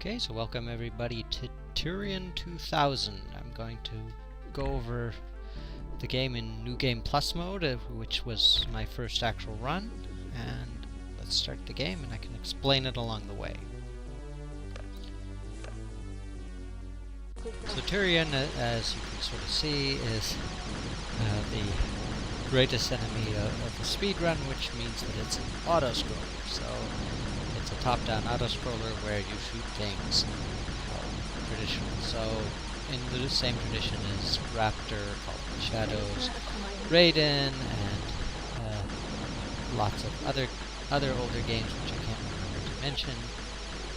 Okay, so welcome everybody to Tyrian 2000. I'm going to go over the game in New Game Plus mode, which was my first actual run, and let's start the game and I can explain it along the way. So Tyrian, as you can sort of see, is the greatest enemy of the speedrun, which means that it's an auto-scroller. So it's a top-down auto-scroller where you shoot things, traditional. So in the same tradition as Raptor, Call of the Shadows, Raiden, and lots of other older games which I can't remember to mention.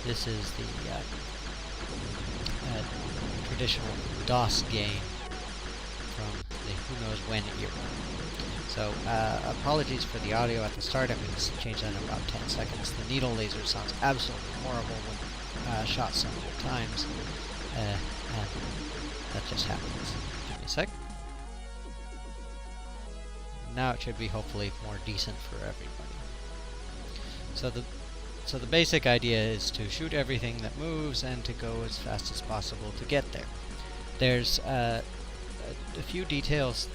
This is the traditional DOS game from the who knows when era. So apologies for the audio at the start. I'm going to change that in about 10 seconds. The needle laser sounds absolutely horrible when shot so many times, and that just happens. Give me a sec. Now it should be hopefully more decent for everybody. So the basic idea is to shoot everything that moves and to go as fast as possible to get there. There's a few details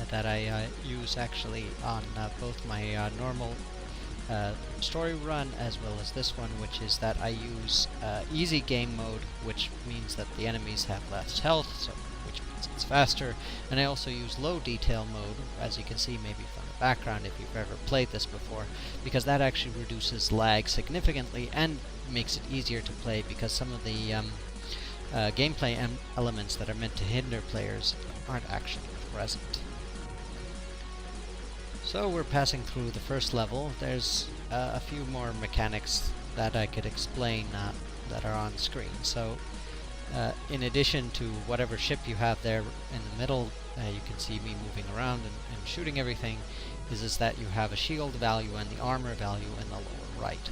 that I use actually on both my normal story run as well as this one, which is that I use easy game mode, which means that the enemies have less health, so which means it's faster, and I also use low detail mode, as you can see maybe from the background if you've ever played this before, because that actually reduces lag significantly and makes it easier to play, because some of the gameplay elements that are meant to hinder players aren't actually present. So we're passing through the first level. There's a few more mechanics that I could explain that are on screen. So in addition to whatever ship you have there in the middle, you can see me moving around and shooting everything, is that you have a shield value and the armor value in the lower right.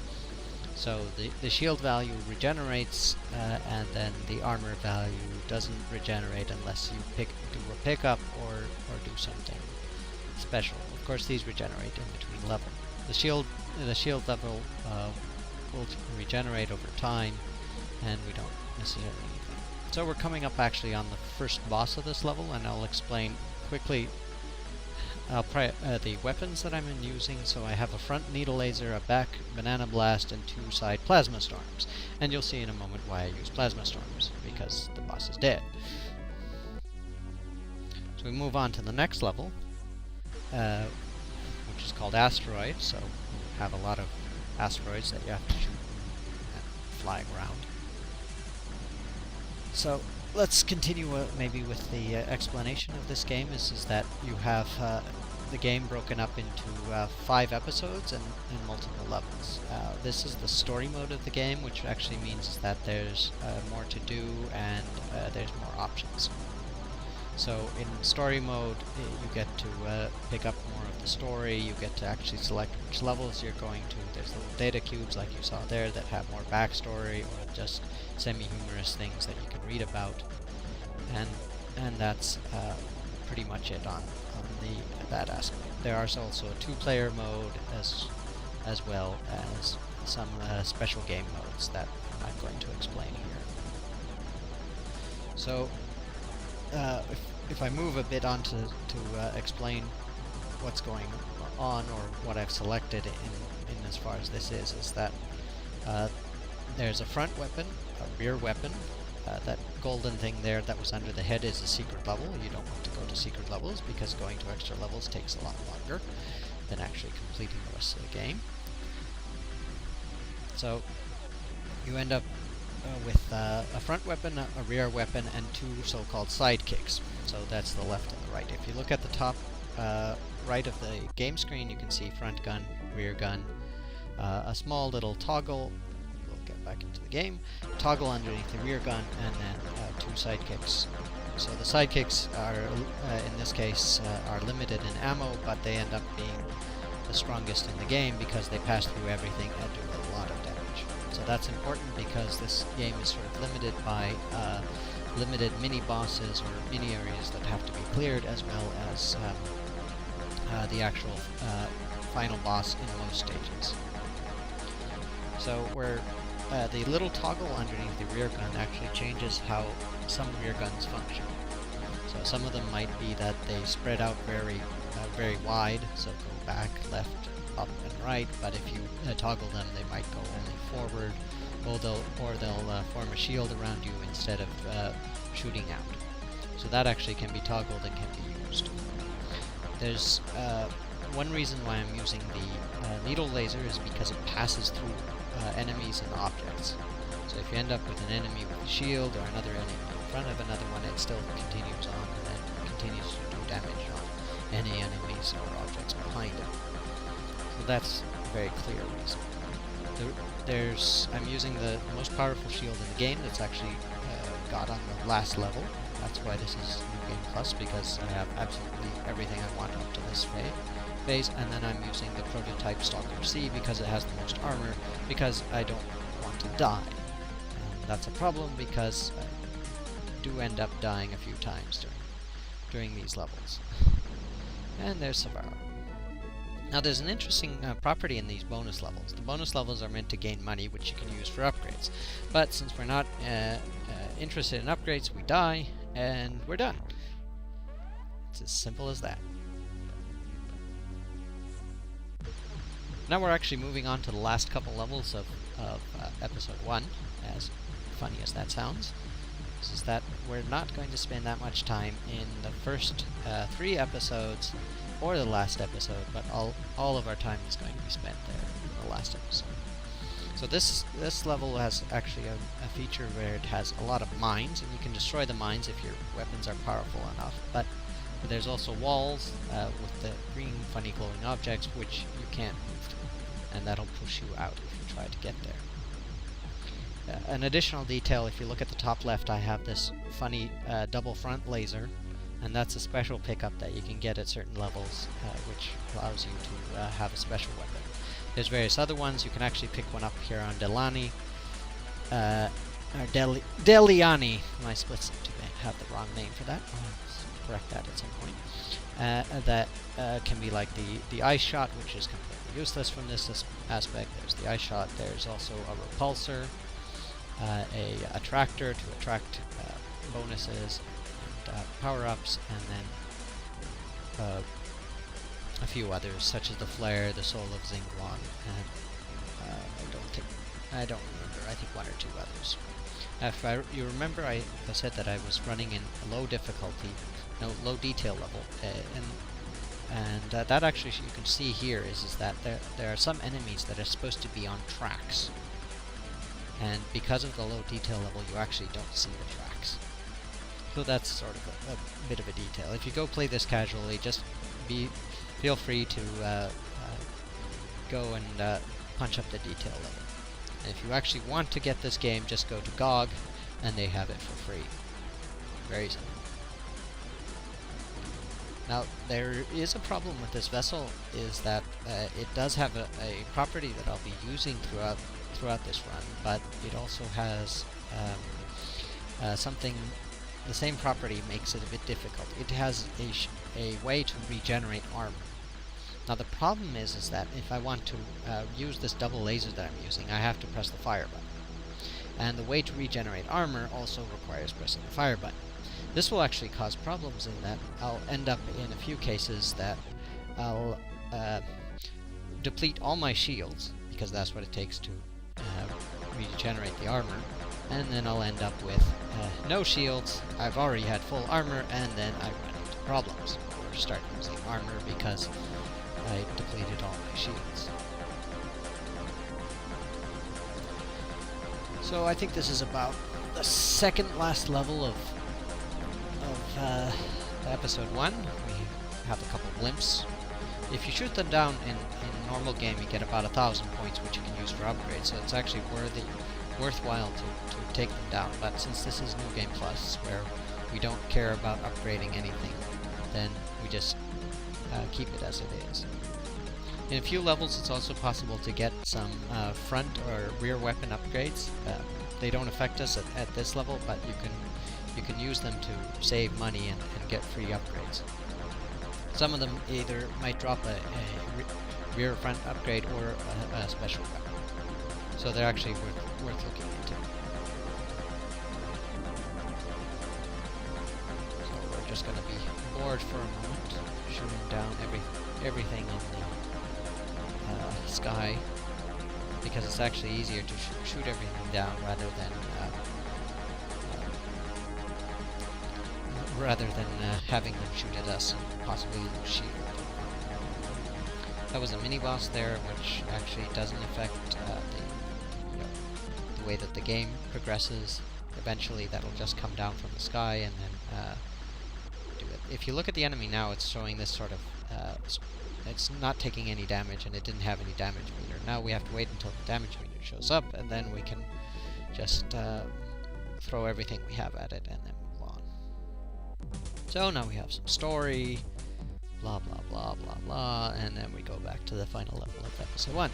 So the shield value regenerates, and then the armor value doesn't regenerate unless you do a pickup or do something special. Of course, these regenerate in between level. The shield level will regenerate over time, and we don't necessarily need that. So we're coming up actually on the first boss of this level, and I'll explain quickly the weapons that I'm using. So I have a front needle laser, a back banana blast, and two side plasma storms. And you'll see in a moment why I use plasma storms, because the boss is dead. So we move on to the next level, which is called Asteroid. So you have a lot of asteroids that you have to shoot and flying around. So let's continue maybe with the explanation of this game. Is that you have the game broken up into 5 episodes and multiple levels. This is the story mode of the game, which actually means that there's more to do and there's more options. So in story mode, you get to pick up more of the story. You get to actually select which levels you're going to. There's little data cubes like you saw there that have more backstory or just semi-humorous things that you can read about. And that's pretty much it on that aspect. There is also a 2-player mode as well as some special game modes that I'm going to explain here. So if I move a bit on to explain what's going on or what I've selected in as far as this is that there's a front weapon, a rear weapon. That golden thing there that was under the head is a secret level. You don't want to go to secret levels because going to extra levels takes a lot longer than actually completing the rest of the game. So you end up with a front weapon, a rear weapon, and 2 so-called sidekicks. So that's the left and the right. If you look at the top right of the game screen, you can see front gun, rear gun, a small little toggle. Get back into the game, toggle underneath the rear gun, and then 2 sidekicks. So the sidekicks are, in this case, are limited in ammo, but they end up being the strongest in the game because they pass through everything and do a lot of damage. So that's important because this game is sort of limited by limited mini-bosses or mini-areas that have to be cleared, as well as the actual final boss in most stages. So we're the little toggle underneath the rear gun actually changes how some rear guns function. So some of them might be that they spread out very wide, so go back, left, up, and right. But if you toggle them, they might go only forward, or they'll form a shield around you instead of shooting out. So that actually can be toggled and can be used. There's one reason why I'm using the needle laser is because it passes through enemies and objects. So if you end up with an enemy with a shield or another enemy in front of another one, it still continues on and then continues to do damage on any enemies or objects behind it. So that's a very clear reason. I'm using the most powerful shield in the game that's actually got on the last level. That's why this is New Game Plus, because I have absolutely everything I want up to this phase, and then I'm using the prototype Stalker C because it has the most armor, because I don't want to die. And that's a problem because I do end up dying a few times during these levels. And there's Savaro. Now there's an interesting property in these bonus levels. The bonus levels are meant to gain money, which you can use for upgrades. But since we're not interested in upgrades, we die, and we're done. It's as simple as that. Now we're actually moving on to the last couple levels of Episode 1, as funny as that sounds. This is that we're not going to spend that much time in the first 3 episodes or the last episode, but all of our time is going to be spent there in the last episode. So this level has actually a feature where it has a lot of mines, and you can destroy the mines if your weapons are powerful enough, but there's also walls with the green funny glowing objects which you can't move through, and that'll push you out if you try to get there. An additional detail, if you look at the top left, I have this funny double front laser, and that's a special pickup that you can get at certain levels, which allows you to have a special weapon. There's various other ones. You can actually pick one up here on Deliani. My splits seem to have the wrong name for that. I'll correct that at some point. That can be like the ice shot, which is completely useless from this aspect. There's the ice shot. There's also a repulsor, a attractor to attract bonuses and power-ups, and then a few others, such as the flare, the soul of Xingguang, and I don't remember. I think 1 or 2 others. If you remember, I said that I was running in low difficulty, low detail level, and that actually you can see here is that there are some enemies that are supposed to be on tracks, and because of the low detail level, you actually don't see the tracks. So that's sort of a bit of a detail. If you go play this casually, just feel free to go and punch up the detail level. And if you actually want to get this game, just go to GOG, and they have it for free. Very simple. Now, there is a problem with this vessel, is that it does have a property that I'll be using throughout this run, but it also has something. The same property makes it a bit difficult. It has a way to regenerate armor. Now the problem is that if I want to use this double laser that I'm using, I have to press the fire button. And the way to regenerate armor also requires pressing the fire button. This will actually cause problems in that I'll end up in a few cases that I'll deplete all my shields, because that's what it takes to regenerate the armor, and then I'll end up with no shields. I've already had full armor, and then I run into problems, or start losing armor because I depleted all my shields. So I think this is about the second last level of episode 1. We have a couple blimps. If you shoot them down in normal game, you get about 1,000 points, which you can use for upgrades, so it's actually worthwhile to take them down. But since this is New Game Plus, where we don't care about upgrading anything, then we just keep it as it is. In a few levels, it's also possible to get some front or rear weapon upgrades. They don't affect us at this level, but you can use them to save money and get free upgrades. Some of them either might drop a rear front upgrade or a special weapon. So they're actually worth looking into. So we're just going to be bored for a moment, shooting down everything in the sky, because it's actually easier to shoot everything down rather than having them shoot at us and possibly lose shield. That was a mini boss there, which actually doesn't affect the way that the game progresses. Eventually, that'll just come down from the sky and then do it. If you look at the enemy now, it's showing this sort of. It's not taking any damage, and it didn't have any damage meter. Now we have to wait until the damage meter shows up, and then we can just throw everything we have at it and then move on. So now we have some story, blah blah blah blah blah, and then we go back to the final level of episode 1.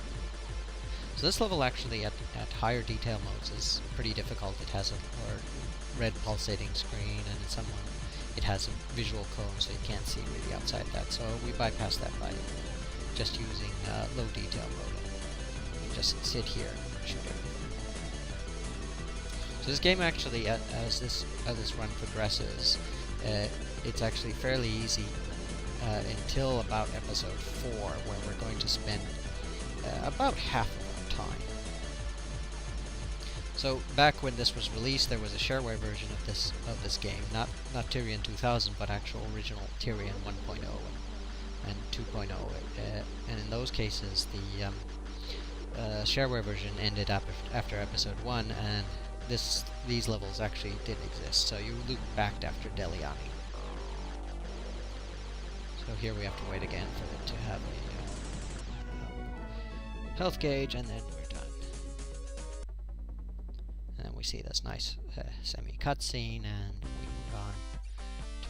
So this level actually at higher detail modes is pretty difficult. It has a red pulsating screen, and it has a visual cone, so you can't see really outside that. So we bypass that by just using low detail mode. You just sit here and shoot everything. So this game actually, as this run progresses, it's actually fairly easy until about episode 4, where we're going to spend about half of our time. So back when this was released, there was a shareware version of this game, not Tyrian 2000, but actual original Tyrian 1.0 and 2.0. And in those cases, the shareware version ended up after episode 1, and these levels actually did exist. So you loop back after Deliani. So here we have to wait again for it to have a health gauge, and then we're done. And then we see this nice semi-cutscene, and we move on to...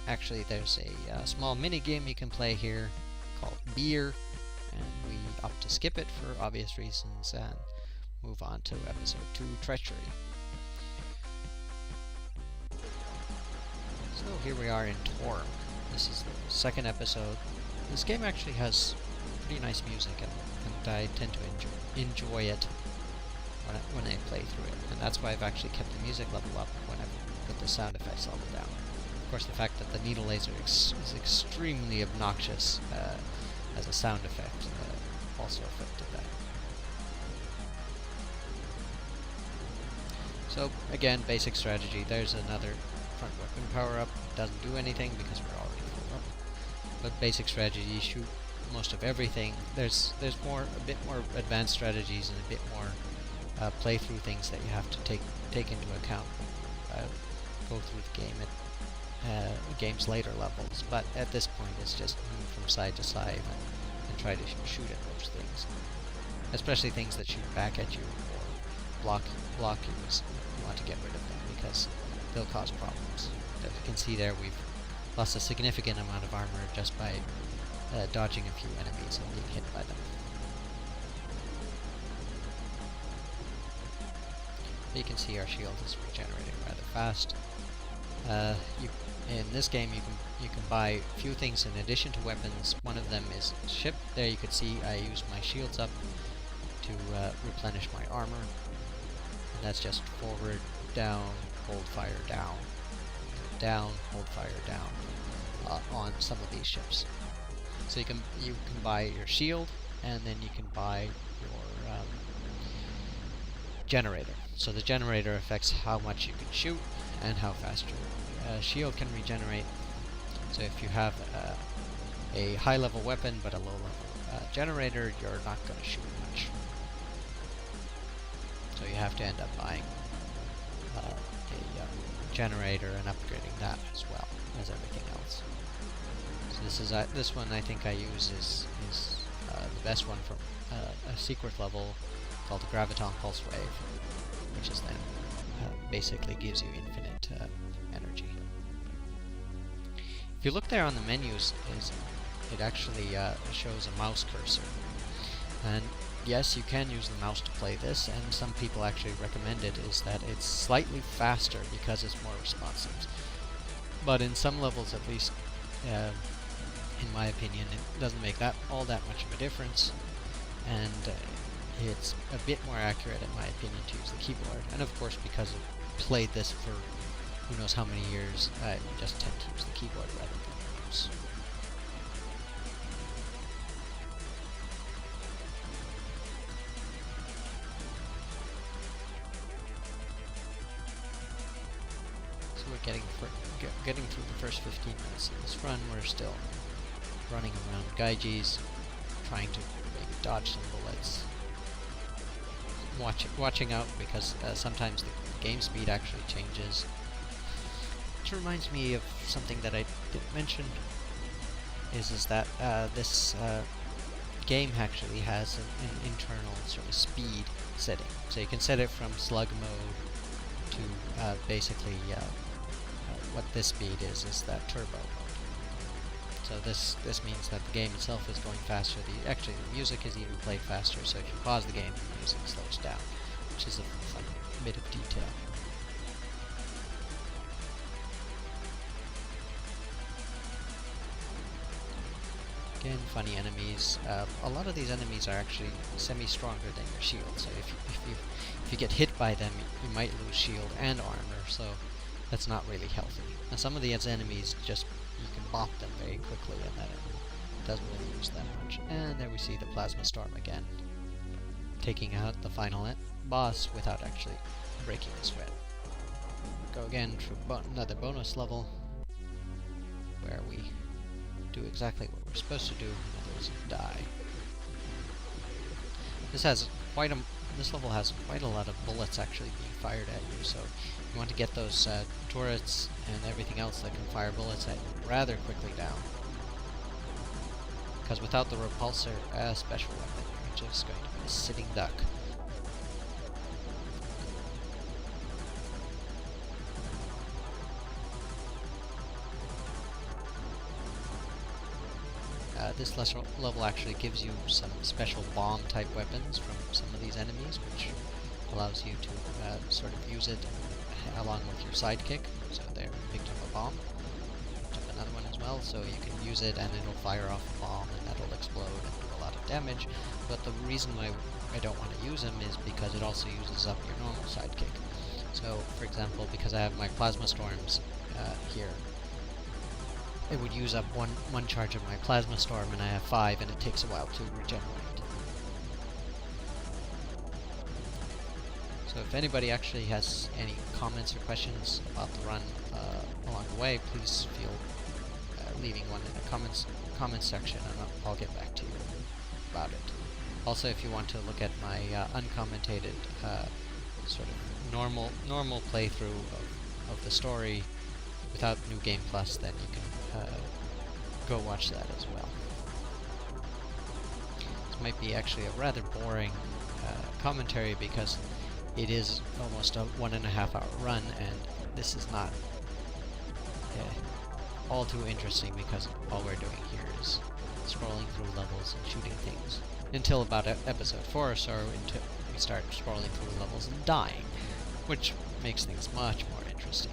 Actually, there's a small mini-game you can play here called Beer, and we opt to skip it for obvious reasons and move on to episode 2, Treachery. So here we are in Torm. This is the second episode. This game actually has pretty nice music, and I tend to enjoy it when I play through it, and that's why I've actually kept the music level up when I've put the sound effects level down. Of course, the fact that the needle laser is extremely obnoxious as a sound effect also affected that. So again, basic strategy. There's another front weapon power-up. Doesn't do anything because we're already full up. But basic strategy, you shoot most of everything. There's a bit more advanced strategies and a bit more playthrough things that you have to take into account when you go through the game at the game's later levels. But at this point, it's just move from side to side and try to shoot at those things, especially things that shoot back at you or block you. You want to get rid of them because they'll cause problems. As you can see there, we've lost a significant amount of armor just by dodging a few enemies and being hit by them. You can see our shield is regenerating rather fast. In this game, you can buy a few things in addition to weapons. One of them is ship. There you can see I use my shields up to replenish my armor. And that's just forward, down, hold fire, down, down, hold fire, down on some of these ships. So you can buy your shield, and then you can buy your generator. So the generator affects how much you can shoot and how fast your shield can regenerate. So if you have a high level weapon but a low level generator, you're not going to shoot much. So you have to end up buying a generator and upgrading that as well as everything else. So this one I think I use is the best one from a secret level called the Graviton Pulse Wave, which is then basically gives you infinite energy. If you look there on the menus, it actually shows a mouse cursor, and yes, you can use the mouse to play this, and some people actually recommend it, is that it's slightly faster because it's more responsive. But in some levels, at least, in my opinion, it doesn't make all that much of a difference, and it's a bit more accurate in my opinion to use the keyboard, and of course because I've played this for who knows how many years, I just tend to use the keyboard rather than the mouse. So we're getting through the first 15 minutes of this run. We're still running around Gaijis, trying to maybe dodge some bullets. Watching out because sometimes the game speed actually changes. Which reminds me of something that I didn't mention, is that this game actually has an internal sort of speed setting. So you can set it from slug mode to basically what this speed is that turbo mode. So this means that the game itself is going faster. Actually, the music is even played faster, so if you pause the game, the music slows down, which is a fun bit of detail. Again, funny enemies. A lot of these enemies are actually semi-stronger than your shield, so if you get hit by them, you might lose shield and armor, so that's not really healthy. Now some of these enemies you can bop them very quickly and then it doesn't really use that much. And there we see the Plasma Storm again, taking out the final boss without actually breaking the sweat. Go again through another bonus level, where we do exactly what we're supposed to do, in other words, die. This level has quite a lot of bullets actually being fired at you, so you want to get those turrets and everything else that can fire bullets at you rather quickly down. Because without the repulsor as special weapon, you're just going to be a sitting duck. This level actually gives you some special bomb type weapons from some of these enemies, which allows you to sort of use it along with your sidekick. So there, picked up a bomb, picked up another one as well, so you can use it and it'll fire off a bomb and that'll explode and do a lot of damage. But the reason why I don't want to use them is because it also uses up your normal sidekick. So, for example, because I have my Plasma Storms here, it would use up one charge of my Plasma Storm, and I have 5, and it takes a while to regenerate. So if anybody actually has any comments or questions about the run along the way, please feel leaving one in the comments section, and I'll get back to you about it. Also, if you want to look at my uncommented sort of normal playthrough of the story without New Game Plus, then you can go watch that as well. This might be actually a rather boring commentary because it is almost a 1.5 hour run, and this is not all too interesting because all we're doing here is scrolling through levels and shooting things until about episode 4 or so, until we start scrolling through levels and dying, which makes things much more interesting.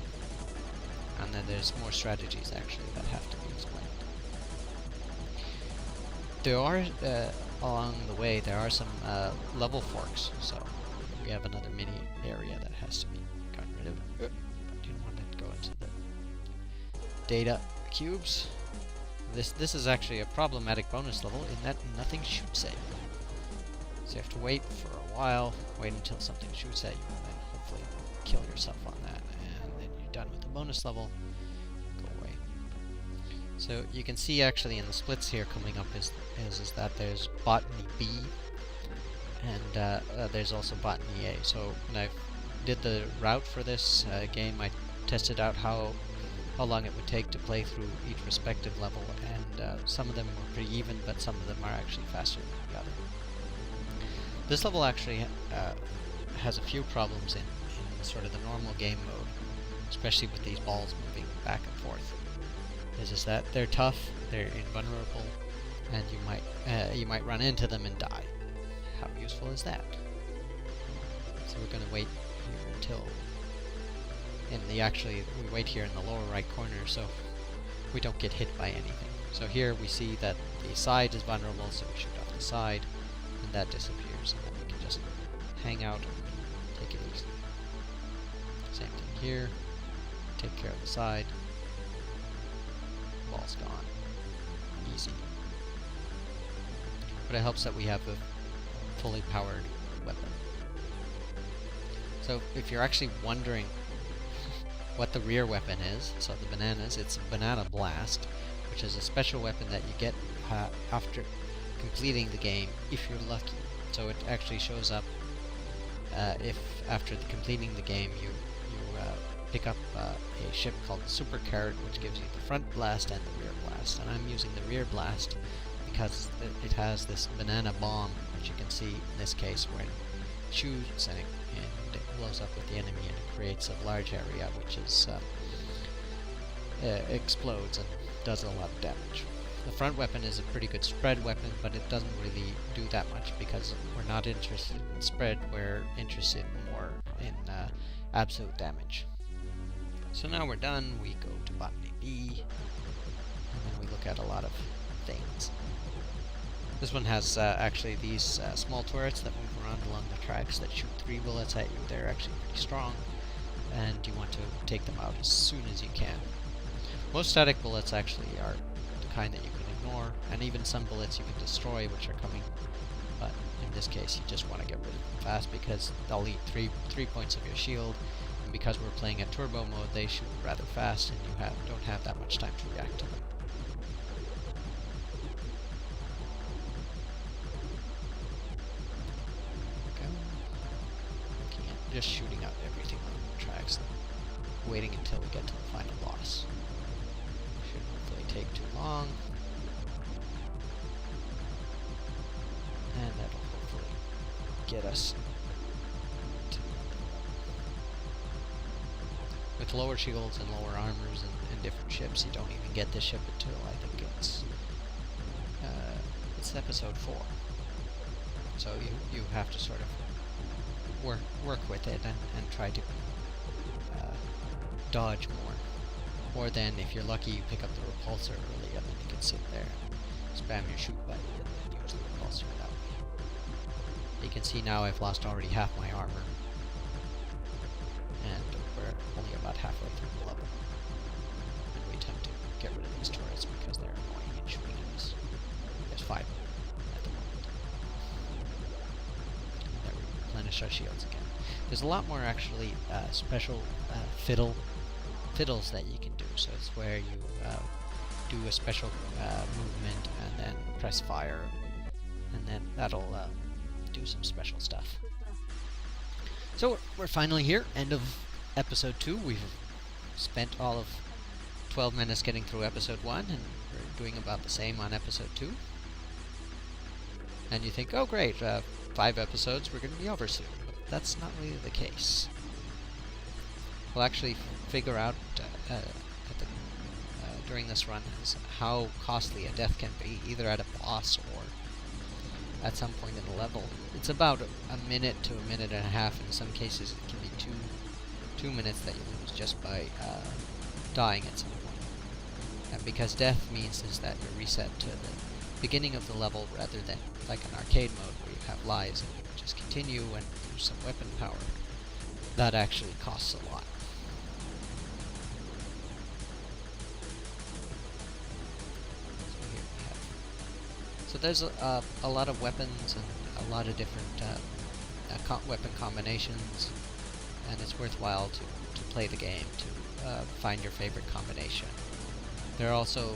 And then there's more strategies actually that have to be explained. There are, along the way, there are some level forks, so we have another mini area that has to be gotten rid of. Didn't want to go into the data cubes. This is actually a problematic bonus level in that nothing shoots at you. So you have to wait for a while, wait until something shoots at you, and then hopefully kill yourself on that, and then you're done with the bonus level. Go away. So you can see actually in the splits here coming up is that there's Botany B, and there's also Botany A. So when I did the route for this game, I tested out how long it would take to play through each respective level, and some of them were pretty even, but some of them are actually faster than the other. This level actually has a few problems in sort of the normal game mode, especially with these balls moving back and forth. Is that they're tough, they're invulnerable, and you might run into them and die. How useful is that? So we're going to wait here until we wait here in the lower right corner so we don't get hit by anything. So here we see that the side is vulnerable, so we shoot off the side, and that disappears, and then we can hang out, take it easy. Same thing here. Take care of the side. Ball's gone. Easy. But it helps that we have a fully powered weapon. So if you're actually wondering what the rear weapon is, so the bananas, it's Banana Blast, which is a special weapon that you get after completing the game, if you're lucky. So it actually shows up if after completing the game you pick up a ship called Super Carrot, which gives you the front blast and the rear blast. And I'm using the rear blast because it has this banana bomb, which you can see in this case when it shoots and it blows up with the enemy, and it creates a large area which is explodes and does a lot of damage. The front weapon is a pretty good spread weapon, but it doesn't really do that much because we're not interested in spread, we're interested more in absolute damage. So now we're done, we go to Botany B, and then we look at a lot of things. This one has actually these small turrets that move around along the tracks that shoot 3 bullets at you. They're actually pretty strong, and you want to take them out as soon as you can. Most static bullets actually are the kind that you can ignore, and even some bullets you can destroy which are coming, but in this case you just want to get rid of them fast because they'll eat 3 points of your shield, and because we're playing at turbo mode they shoot rather fast and you don't have that much time to react to them. Just shooting out everything on the tracks, waiting until we get to the final boss. Shouldn't hopefully take too long. And that'll hopefully get us to with lower shields and lower armors and different ships, you don't even get this ship until I think it's episode 4. So you have to sort of work with it and try to dodge more. Or then, if you're lucky, you pick up the repulsor early and then you can sit there and spam your shoot button and use the repulsor that way. You can see now I've lost already half my armor. And we're only about halfway through the level. And we attempt to get rid of these turrets because they're annoying and shooting at us. There's 5 at the moment. There we replenish our shields again. There's a lot more actually special fiddles that you can do. So it's where you do a special movement and then press fire, and then that'll do some special stuff. So we're finally here, end of episode 2. We've spent all of 12 minutes getting through episode 1, and we're doing about the same on episode 2. And you think, oh great, 5 episodes, we're going to be over soon. But that's not really the case. We'll actually figure out during this run is how costly a death can be, either at a boss or at some point in the level. It's about a minute to a minute and a half. In some cases it can be 2 minutes that you lose just by dying at some point. And because death means is that you're reset to the beginning of the level rather than like an arcade mode where you have lives and you can just continue and use some weapon power. That actually costs a lot. So there's a lot of weapons and a lot of different weapon combinations, and it's worthwhile to play the game to find your favorite combination. There are also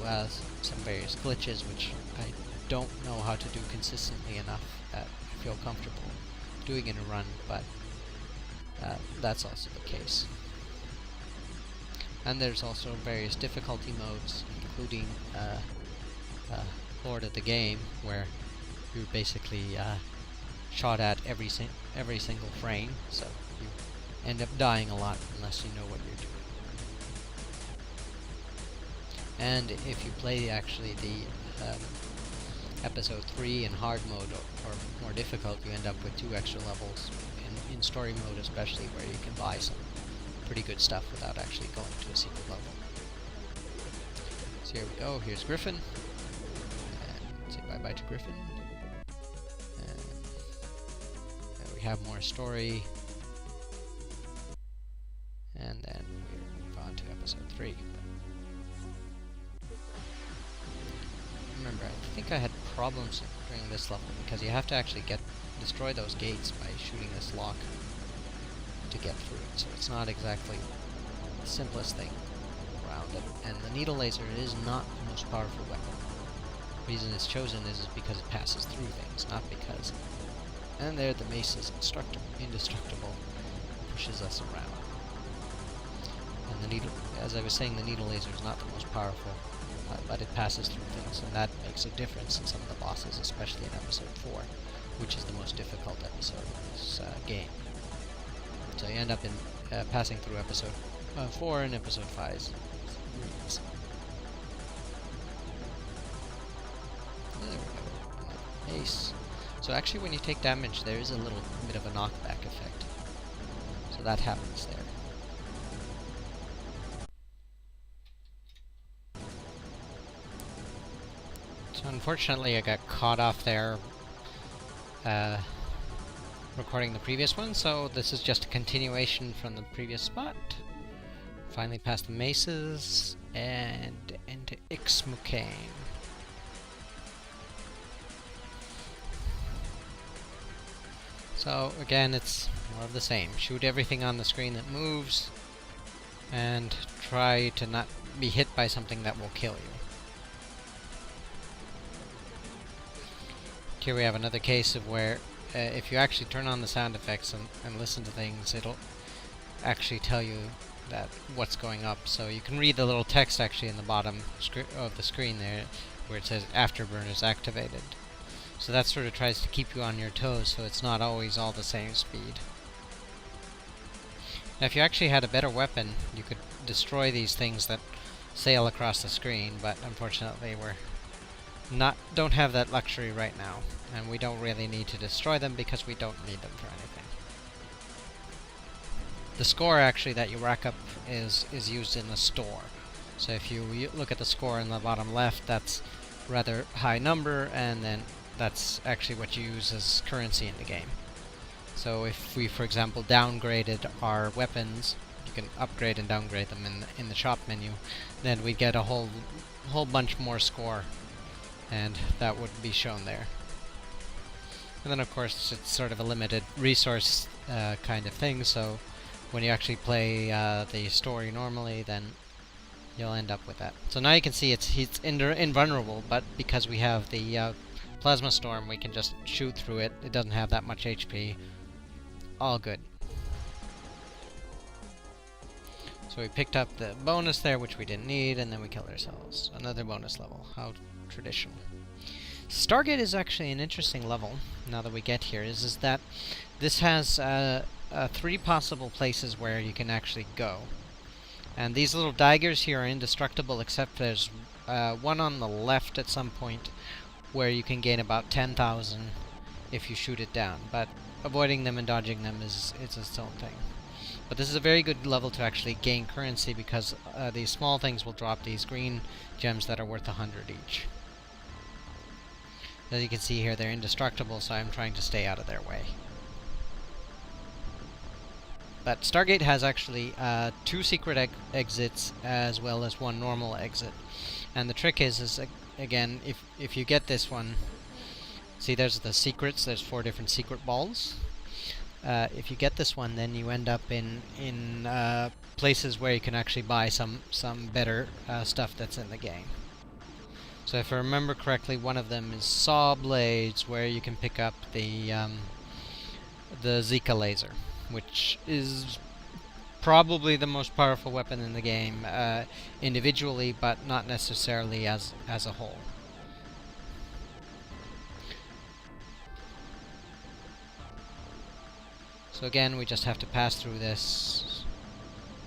some various glitches which I don't know how to do consistently enough that I feel comfortable doing in a run, but that's also the case. And there's also various difficulty modes, including Lord of the Game, where you're basically shot at every single frame, so you end up dying a lot unless you know what you're doing. And if you play actually the episode 3 in hard mode or more difficult, you end up with 2 extra levels in story mode, especially, where you can buy some pretty good stuff without actually going to a secret level. So here we go. Here's Griffin. Say bye-bye to Griffin. And there we have more story. And then we move on to episode 3. Remember, I think I had problems during this level because you have to actually destroy those gates by shooting this lock to get through it. So it's not exactly the simplest thing around it. And the needle laser is not the most powerful weapon. The reason it's chosen is because it passes through things, not because... And there the mace is indestructible, pushes us around. And the needle, as I was saying, the needle laser is not the most powerful, but it passes through things, and that makes a difference in some of the bosses, especially in episode 4, which is the most difficult episode of this game. So you end up in passing through episode 4 and episode 5 is really easy. There we go. Ace. So actually when you take damage there is a little bit of a knockback effect. So that happens there. So unfortunately I got caught off there recording the previous one, so this is just a continuation from the previous spot. Finally past the maces and into Ixmucain. So again, it's more of the same. Shoot everything on the screen that moves, and try to not be hit by something that will kill you. Here we have another case of where if you actually turn on the sound effects and listen to things, it'll actually tell you that what's going up. So you can read the little text actually in the bottom of the screen there, where it says Afterburn is activated. So that sort of tries to keep you on your toes, so it's not always all the same speed. Now if you actually had a better weapon, you could destroy these things that sail across the screen, but unfortunately don't have that luxury right now, and we don't really need to destroy them because we don't need them for anything. The score actually that you rack up is used in the store. So if you look at the score in the bottom left, that's a rather high number, and then that's actually what you use as currency in the game. So if we, for example, downgraded our weapons, you can upgrade and downgrade them in the shop menu, then we'd get a whole bunch more score, and that would be shown there. And then of course it's sort of a limited resource kind of thing, so when you actually play the story normally, then you'll end up with that. So now you can see it's invulnerable, but because we have the Plasma Storm, we can just shoot through it. It doesn't have that much HP. All good. So we picked up the bonus there, which we didn't need, and then we killed ourselves. Another bonus level. How traditional. Stargate is actually an interesting level, now that we get here, is that this has 3 possible places where you can actually go. And these little daggers here are indestructible, except there's one on the left at some point where you can gain about 10,000 if you shoot it down, but avoiding them and dodging them is its own thing. But this is a very good level to actually gain currency, because these small things will drop these green gems that are worth 100 each. As you can see here, they're indestructible, so I'm trying to stay out of their way. But Stargate has actually 2 secret exits as well as 1 normal exit. And the trick is again, if you get this one, see there's the secrets, there's 4 different secret balls. If you get this one, then you end up in places where you can actually buy some better stuff that's in the game. So if I remember correctly, one of them is saw blades, where you can pick up the Zika laser, which is probably the most powerful weapon in the game individually, but not necessarily as a whole. So again, we just have to pass through this.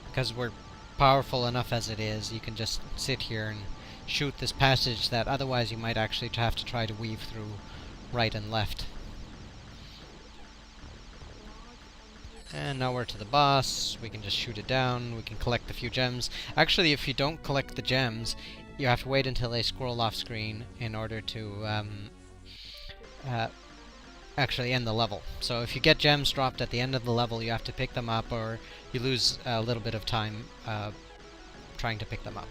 Because we're powerful enough as it is, you can just sit here and shoot this passage that otherwise you might actually have to try to weave through right and left. And now we're to the boss. We can just shoot it down. We can collect a few gems. Actually, if you don't collect the gems, you have to wait until they scroll off screen in order to actually end the level. So if you get gems dropped at the end of the level, you have to pick them up, or you lose a little bit of time trying to pick them up.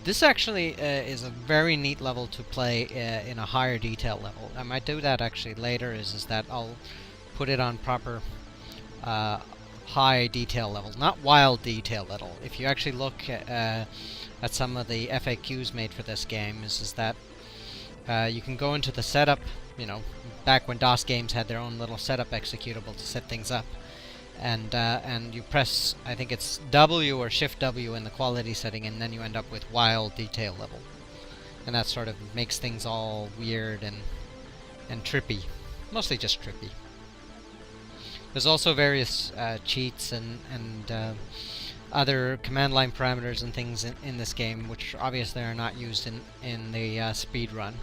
This actually is a very neat level to play in a higher detail level. I might do that actually later, is that I'll put it on proper high detail level, not wild detail level. If you actually look at some of the FAQs made for this game, is that you can go into the setup, you know, back when DOS games had their own little setup executable to set things up, and you press, I think it's W or Shift W in the quality setting, and then you end up with wild detail level, and that sort of makes things all weird and trippy, mostly just trippy. There's also various cheats and other command line parameters and things in this game, which obviously are not used in the speed run.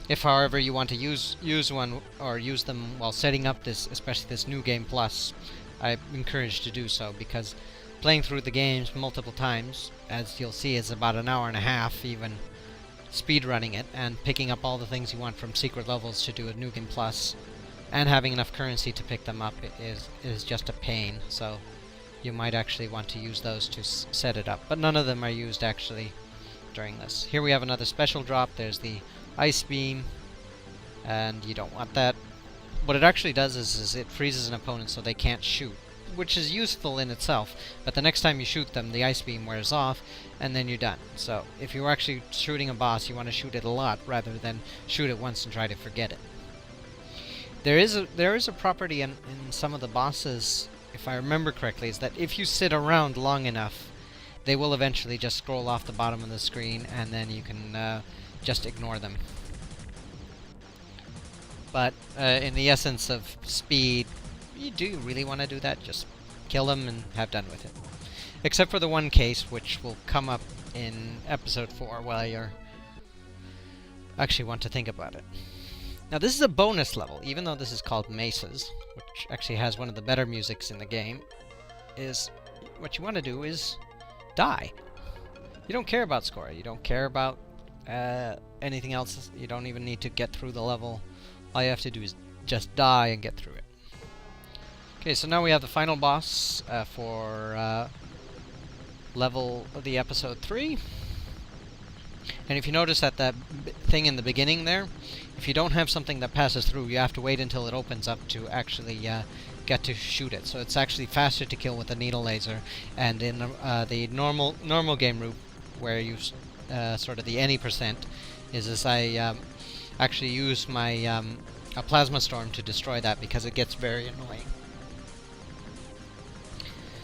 If, however, you want to use one or use them while setting up this, especially this New Game Plus, I encourage to do so, because playing through the games multiple times, as you'll see, is about an hour and a half, even speed running it, and picking up all the things you want from secret levels to do a New Game Plus, and having enough currency to pick them up is just a pain. So you might actually want to use those to set it up, but none of them are used actually during this. Here we have another special drop. There's the ice beam, and you don't want that. What it actually does is it freezes an opponent so they can't shoot, which is useful in itself, but the next time you shoot them, the ice beam wears off, and then you're done. So if you're actually shooting a boss, you want to shoot it a lot rather than shoot it once and try to forget it. There is a property in some of the bosses, if I remember correctly, is that if you sit around long enough, they will eventually just scroll off the bottom of the screen, and then you can just ignore them. But in the essence of speed, you do really want to do that. Just kill them and have done with it. Except for the one case, which will come up in episode 4, while you're actually want to think about it. Now this is a bonus level, even though this is called Mesas, which actually has one of the better musics in the game. Is what you want to do is die. You don't care about score. You don't care about anything else. You don't even need to get through the level. All you have to do is just die and get through it. Okay, so now we have the final boss for level of the episode 3. And if you notice that thing in the beginning there, if you don't have something that passes through, you have to wait until it opens up to actually get to shoot it. So it's actually faster to kill with a needle laser. And in the normal game route, where you sort of the any percent, is I actually use my a plasma storm to destroy that, because it gets very annoying.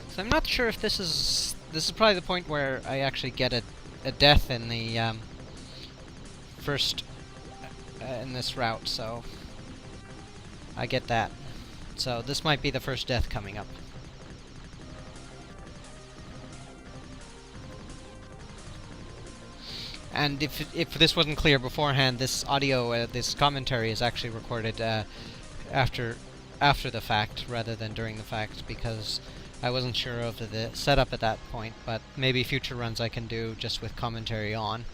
So I'm not sure if this is probably the point where I actually get a death in the first in this route, so I get that. So this might be the first death coming up. And if this wasn't clear beforehand, this audio, this commentary is actually recorded after the fact rather than during the fact, because I wasn't sure of the setup at that point, but maybe future runs I can do just with commentary on,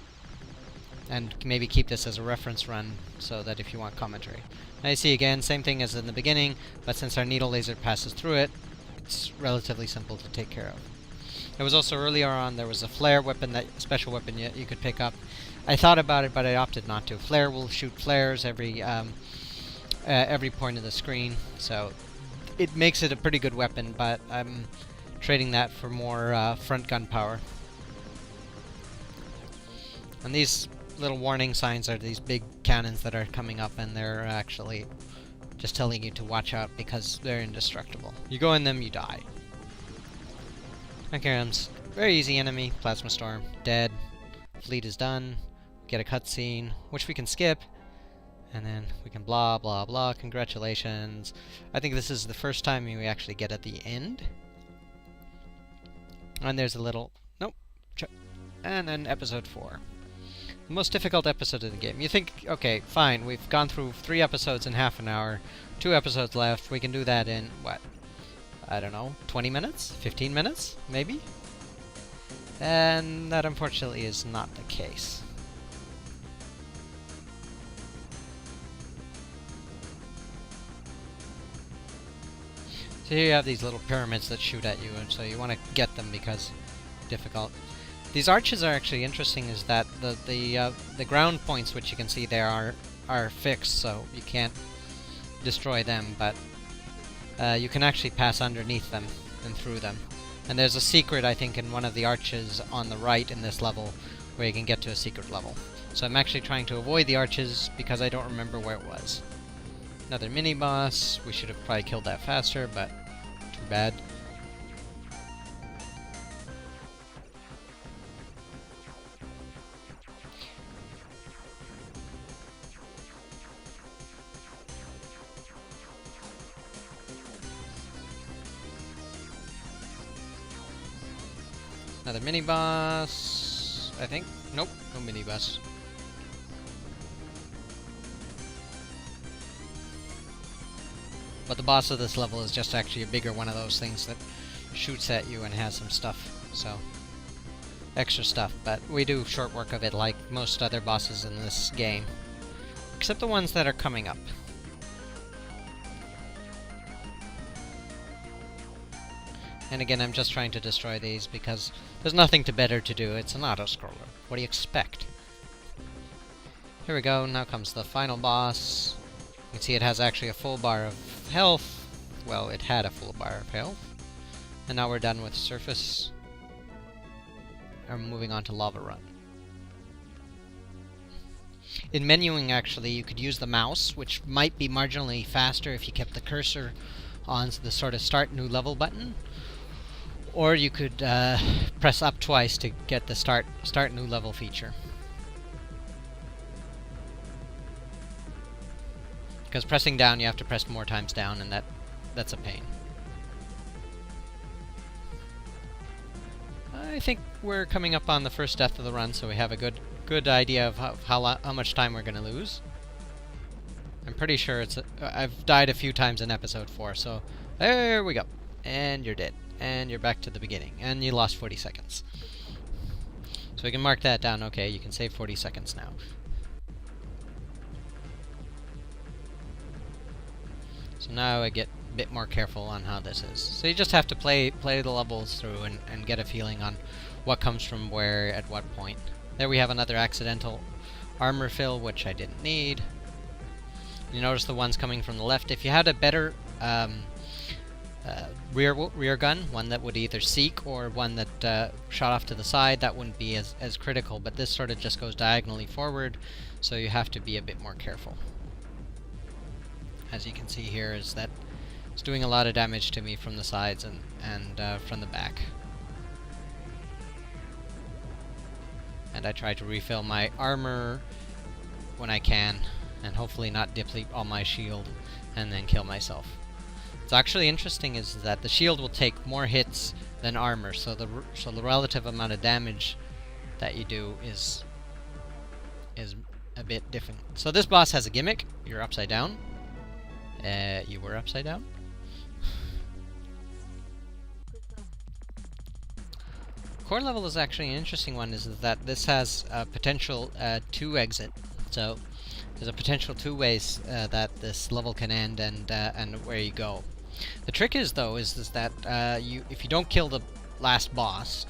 and maybe keep this as a reference run so that if you want commentary. Now you see again, same thing as in the beginning, but since our needle laser passes through it, it's relatively simple to take care of. There was also earlier on, there was a flare weapon, that special weapon you could pick up. I thought about it, but I opted not to. Flare will shoot flares every point of the screen, so it makes it a pretty good weapon, but I'm trading that for more front gun power. And these little warning signs are these big cannons that are coming up, and they're actually just telling you to watch out because they're indestructible. You go in them, you die. Okay, very easy enemy. Plasma Storm, dead. Fleet is done. Get a cutscene, which we can skip. And then we can blah, blah, blah. Congratulations. I think this is the first time we actually get at the end. And there's a little... Nope. And then episode 4. The most difficult episode of the game. You think, okay, fine, we've gone through 3 episodes in half an hour. 2 episodes left. We can do that in, what? I don't know, 20 minutes? 15 minutes? Maybe? And that unfortunately is not the case. So here you have these little pyramids that shoot at you, and so you want to get them because difficult. These arches are actually interesting. Is that the ground points, which you can see there, are fixed, so you can't destroy them, but you can actually pass underneath them and through them. And there's a secret, I think, in one of the arches on the right in this level, where you can get to a secret level. So I'm actually trying to avoid the arches because I don't remember where it was. Another mini-boss. We should have probably killed that faster, but too bad. Another mini-boss, I think. Nope, no mini-boss. But the boss of this level is just actually a bigger one of those things that shoots at you and has some stuff, so extra stuff. But we do short work of it like most other bosses in this game, except the ones that are coming up. And again, I'm just trying to destroy these because there's nothing better to do. It's an auto-scroller. What do you expect? Here we go. Now comes the final boss. You can see it has actually a full bar of health. Well, it had a full bar of health. And now we're done with surface. I'm moving on to Lava Run. In menuing, actually, you could use the mouse, which might be marginally faster if you kept the cursor on the sort of Start New Level button. Or you could press up twice to get the Start New Level feature. Because pressing down, you have to press more times down, and that's a pain. I think we're coming up on the first death of the run, so we have a good idea of how much time we're going to lose. I'm pretty sure I've died a few times in episode 4, so there we go. And you're dead. And you're back to the beginning. And you lost 40 seconds. So we can mark that down. Okay, you can save 40 seconds now. So now I get a bit more careful on how this is. So you just have to play the levels through and get a feeling on what comes from where at what point. There we have another accidental armor fill, which I didn't need. You notice the ones coming from the left. If you had a better rear gun, one that would either seek or one that shot off to the side, that wouldn't be as critical, but this sort of just goes diagonally forward, so you have to be a bit more careful. As you can see here, is that it's doing a lot of damage to me from the sides and from the back. And I try to refill my armor when I can, and hopefully not deplete all my shield and then kill myself. What's actually interesting is that the shield will take more hits than armor, so the relative amount of damage that you do is a bit different. So this boss has a gimmick. You're upside down. You were upside down. Core level is actually an interesting one. Is that this has a potential 2 exit. So there's a potential 2 ways that this level can end and where you go. The trick is though is that if you don't kill the last boss,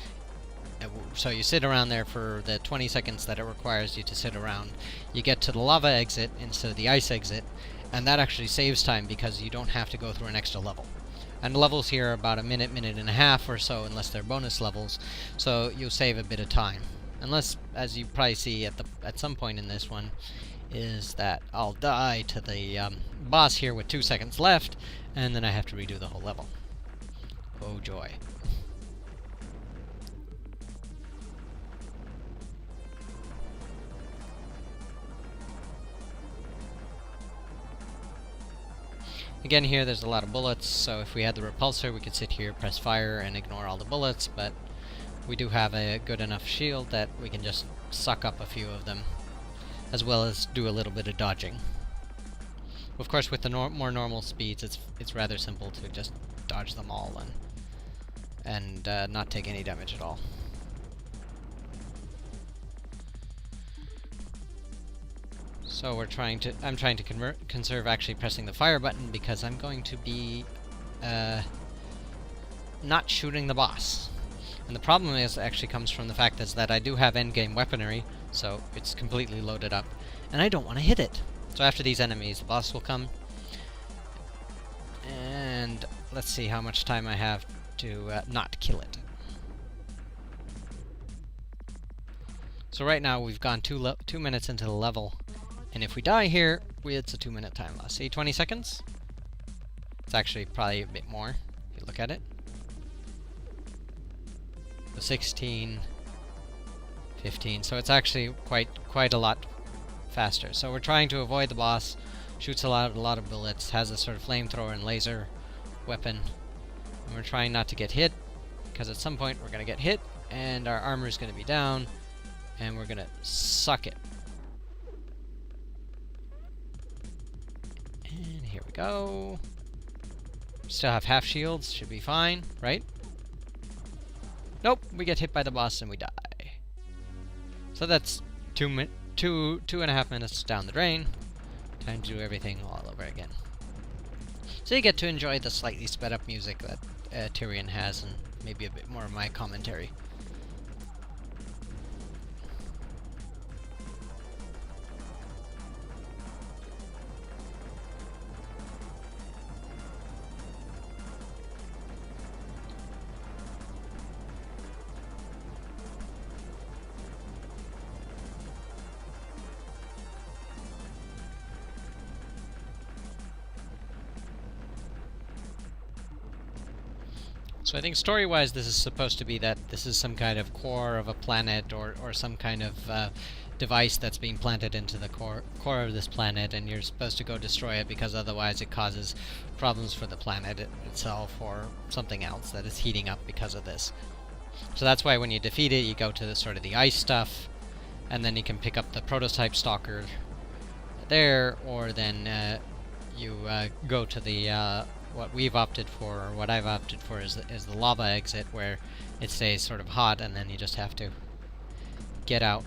so you sit around there for the 20 seconds that it requires you to sit around, you get to the lava exit instead of the ice exit, and that actually saves time because you don't have to go through an extra level. And the levels here are about a minute and a half or so, unless they're bonus levels, so you'll save a bit of time. Unless, as you probably see at some point in this one, is that I'll die to the boss here with 2 seconds left, and then I have to redo the whole level. Oh joy. Again, here there's a lot of bullets, so if we had the repulsor, we could sit here, press fire, and ignore all the bullets, but we do have a good enough shield that we can just suck up a few of them, as well as do a little bit of dodging. Of course, with the more normal speeds, it's rather simple to just dodge them all and not take any damage at all. So I'm trying to conserve actually pressing the fire button, because I'm going to be not shooting the boss. And the problem actually comes from the fact is that I do have endgame weaponry, so it's completely loaded up, and I don't want to hit it. So after these enemies, the boss will come, and let's see how much time I have to not kill it. So right now we've gone 2 minutes into the level, and if we die here, it's a 2-minute time loss. See, 20 seconds? It's actually probably a bit more, if you look at it. So 16, 15, so it's actually quite a lot faster. So we're trying to avoid the boss, shoots a lot of bullets, has a sort of flamethrower and laser weapon, and we're trying not to get hit, because at some point we're going to get hit, and our armor is going to be down, and we're going to suck it. And here we go. Still have half shields, should be fine, right? Nope, we get hit by the boss and we die. So that's 2.5 minutes down the drain. Time to do everything all over again. So you get to enjoy the slightly sped up music that Tyrian has, and maybe a bit more of my commentary. So I think story-wise this is supposed to be that this is some kind of core of a planet or some kind of device that's being planted into the core of this planet, and you're supposed to go destroy it because otherwise it causes problems for the planet itself or something else that is heating up because of this. So that's why when you defeat it you go to the sort of the ice stuff, and then you can pick up the prototype stalker there, or then you go to the what we've opted for, or what I've opted for, is the lava exit, where it stays sort of hot, and then you just have to get out.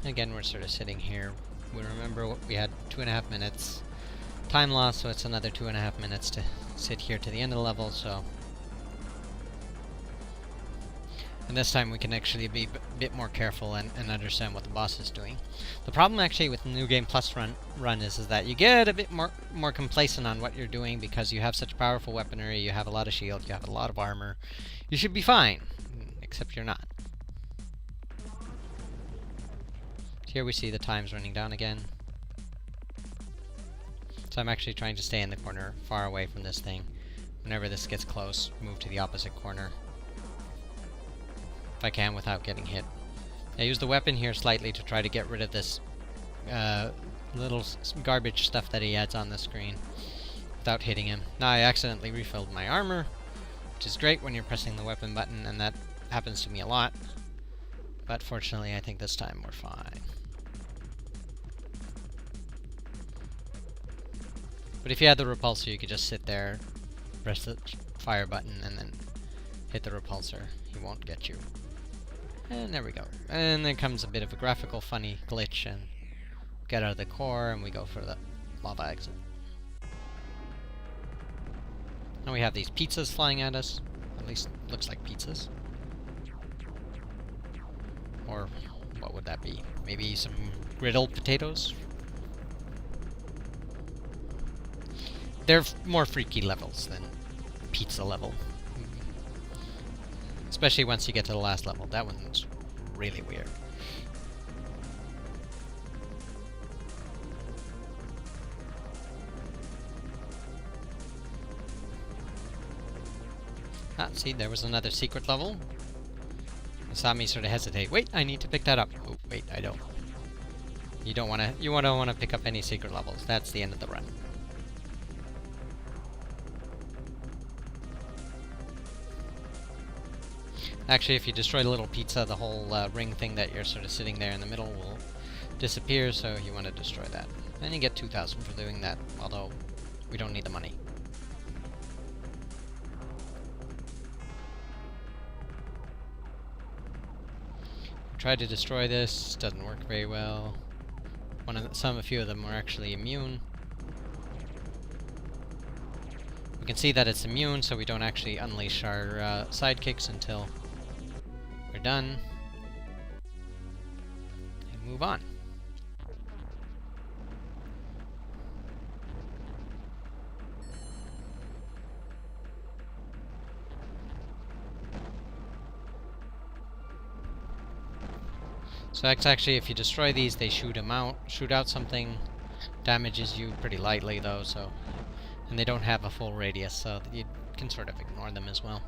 Again, we're sort of sitting here. We remember what we had 2.5 minutes time loss, so it's another 2.5 minutes to sit here to the end of the level, so... And this time we can actually be a bit more careful and understand what the boss is doing. The problem actually with the New Game Plus run is that you get a bit more complacent on what you're doing because you have such powerful weaponry, you have a lot of shield, you have a lot of armor. You should be fine, except you're not. Here we see the times running down again. So I'm actually trying to stay in the corner, far away from this thing. Whenever this gets close, move to the opposite corner. If I can without getting hit. I use the weapon here slightly to try to get rid of this little garbage stuff that he adds on the screen without hitting him. Now I accidentally refilled my armor, which is great when you're pressing the weapon button, and that happens to me a lot. But fortunately I think this time we're fine. But if you had the repulsor, you could just sit there, press the fire button, and then hit the repulsor. He won't get you. And there we go. And then comes a bit of a graphical funny glitch, and get out of the core, and we go for the lava exit. Now we have these pizzas flying at us. At least looks like pizzas. Or what would that be? Maybe some griddled potatoes? They're more freaky levels than pizza level. Especially once you get to the last level. That one's really weird. Ah, see, there was another secret level. It saw me sort of hesitate. Wait, I need to pick that up. Oh, wait, I don't. You don't want to pick up any secret levels. That's the end of the run. Actually, if you destroy the little pizza, the whole ring thing that you're sort of sitting there in the middle will disappear, so you want to destroy that. And you get 2,000 for doing that, although we don't need the money. tried to destroy this, doesn't work very well. A few of them are actually immune. We can see that it's immune, so we don't actually unleash our sidekicks until we're done. And move on. So that's actually, if you destroy these, they shoot out something, damages you pretty lightly though, so, and they don't have a full radius, so you can sort of ignore them as well.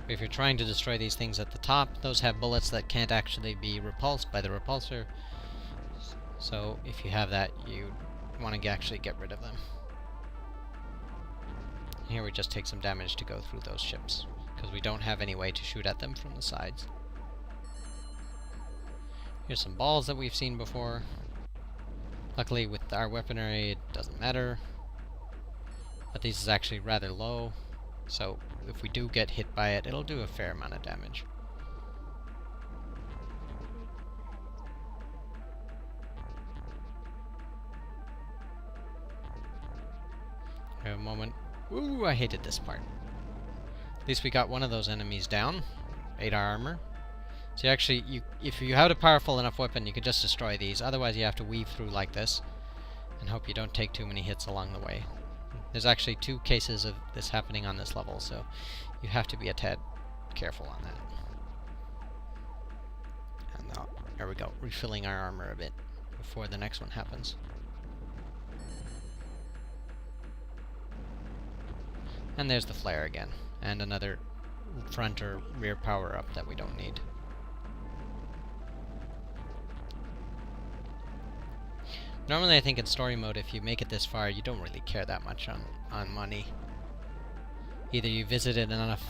If you're trying to destroy these things at the top, those have bullets that can't actually be repulsed by the repulsor, so if you have that, you want to actually get rid of them. Here we just take some damage to go through those ships, because we don't have any way to shoot at them from the sides. Here's some balls that we've seen before. Luckily with our weaponry it doesn't matter. But this is actually rather low, so if we do get hit by it, it'll do a fair amount of damage. Have a moment. Ooh, I hated this part. At least we got one of those enemies down. 8 armor. So if you have a powerful enough weapon, you could just destroy these. Otherwise, you have to weave through like this, and hope you don't take too many hits along the way. There's actually 2 cases of this happening on this level, so you have to be a tad careful on that. And there we go, refilling our armor a bit before the next one happens. And there's the flare again, and another front or rear power-up that we don't need. Normally I think in story mode, if you make it this far, you don't really care that much on money. Either you visited enough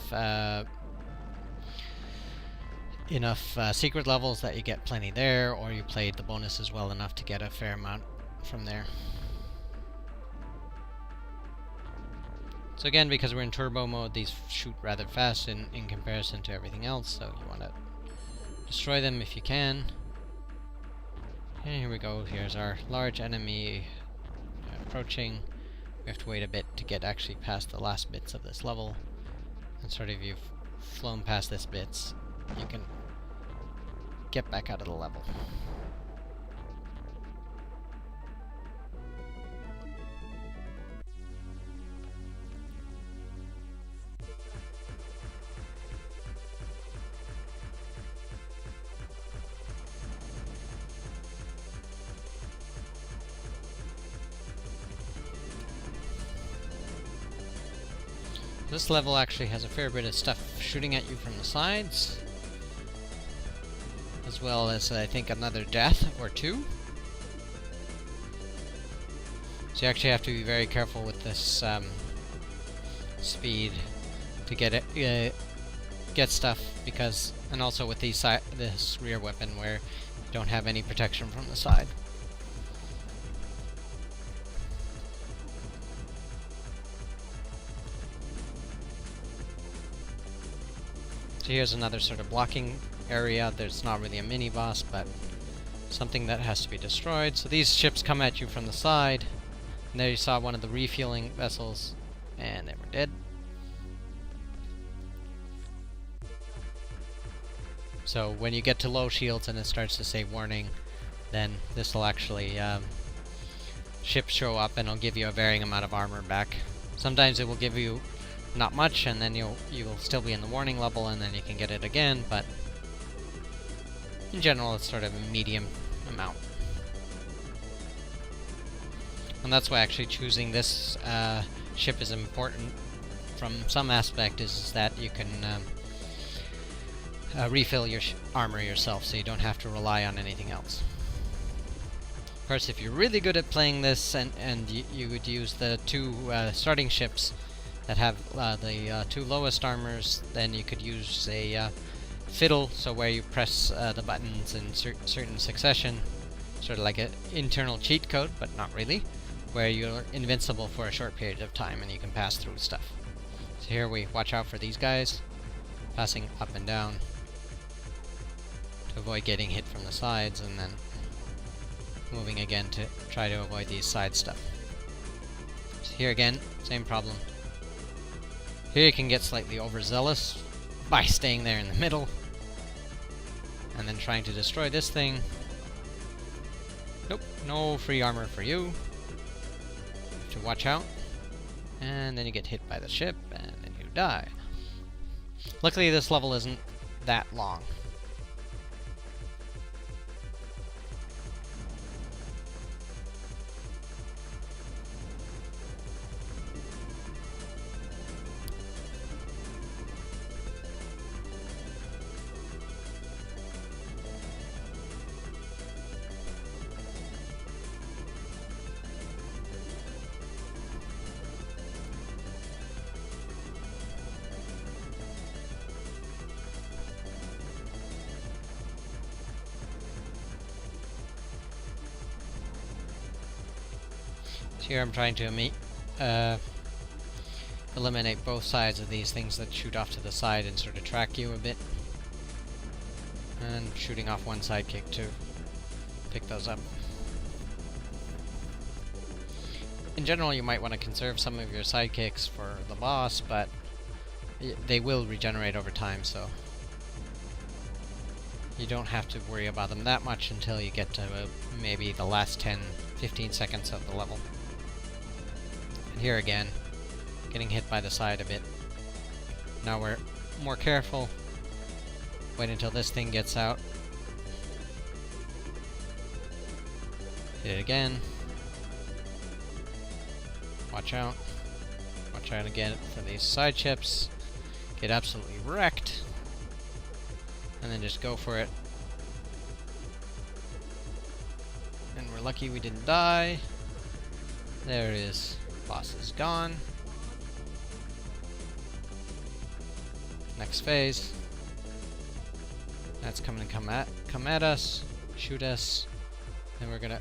secret levels that you get plenty there, or you played the bonuses well enough to get a fair amount from there. So again, because we're in turbo mode, these shoot rather fast in comparison to everything else, so you want to destroy them if you can. And here we go, here's our large enemy approaching. We have to wait a bit to get actually past the last bits of this level. And sort of, you've flown past this bits, you can get back out of the level. This level actually has a fair bit of stuff shooting at you from the sides, as well as I think another death or 2. So you actually have to be very careful with this speed to get stuff, because, and also with this rear weapon where you don't have any protection from the side. So here's another sort of blocking area. There's not really a mini-boss, but something that has to be destroyed. So these ships come at you from the side. And there you saw one of the refueling vessels, and they were dead. So when you get to low shields and it starts to say warning, then this will actually, ships show up and it'll give you a varying amount of armor back. Sometimes it will give you not much, and then you'll still be in the warning level, and then you can get it again, but in general it's sort of a medium amount. And that's why actually choosing this ship is important from some aspect, is that you can refill your armor yourself, so you don't have to rely on anything else. Of course, if you're really good at playing this, and you would use the 2 starting ships that have the 2 lowest armors, then you could use a fiddle, so where you press the buttons in certain succession, sort of like an internal cheat code, but not really, where you're invincible for a short period of time and you can pass through stuff. So here we watch out for these guys, passing up and down. to avoid getting hit from the sides, and then moving again to try to avoid these side stuff. So here again, same problem. Here you can get slightly overzealous by staying there in the middle and then trying to destroy this thing. Nope, no free armor for you. You have to watch out. And then you get hit by the ship, and then you die. Luckily, this level isn't that long. Here I'm trying to eliminate both sides of these things that shoot off to the side and sort of track you a bit. And shooting off one sidekick to pick those up. In general, you might want to conserve some of your sidekicks for the boss, but they will regenerate over time, so you don't have to worry about them that much until you get to maybe the last 10-15 seconds of the level. And here again, getting hit by the side a bit. Now we're more careful. Wait until this thing gets out. Hit it again. Watch out. Watch out again for these side ships. Get absolutely wrecked. And then just go for it. And we're lucky we didn't die. There it is. Boss is gone. Next phase. That's come at us, shoot us. Then we're gonna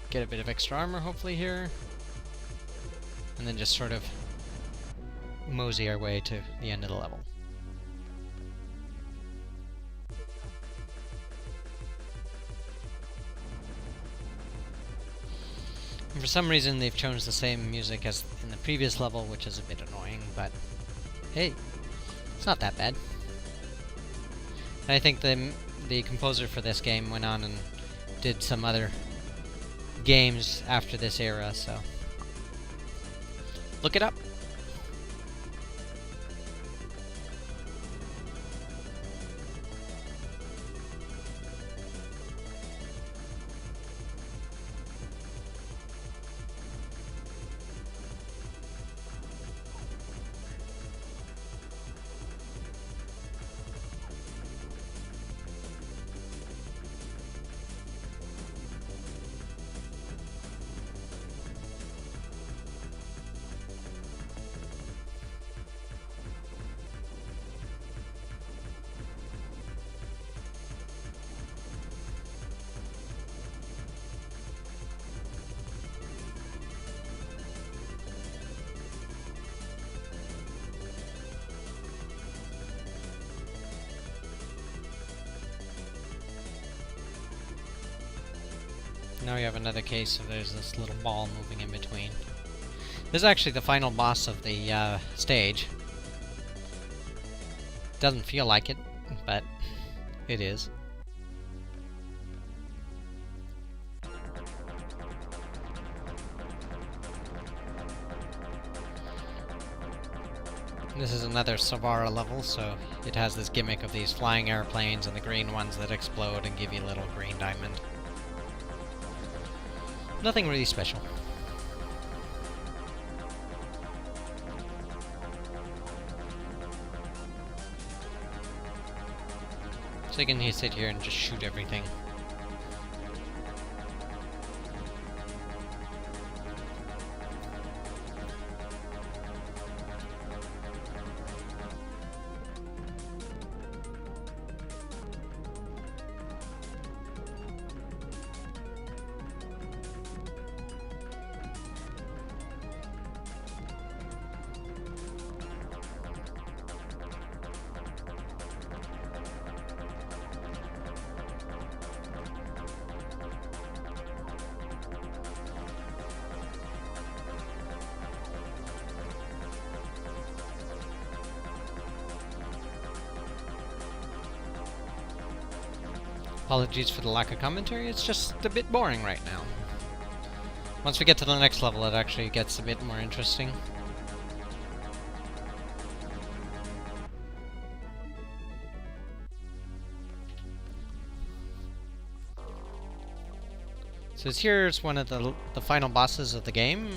get a bit of extra armor hopefully here. And then just sort of mosey our way to the end of the level. And for some reason they've chosen the same music as in the previous level, which is a bit annoying, but hey, it's not that bad. And I think the composer for this game went on and did some other games after this era, so look it up. Now we have another case of there's this little ball moving in between. This is actually the final boss of the stage. Doesn't feel like it, but it is. This is another Savara level, so it has this gimmick of these flying airplanes and the green ones that explode and give you a little green diamond. Nothing really special. So you can sit here and just shoot everything. Apologies for the lack of commentary, it's just a bit boring right now. Once we get to the next level, it actually gets a bit more interesting. So here's one of the final bosses of the game.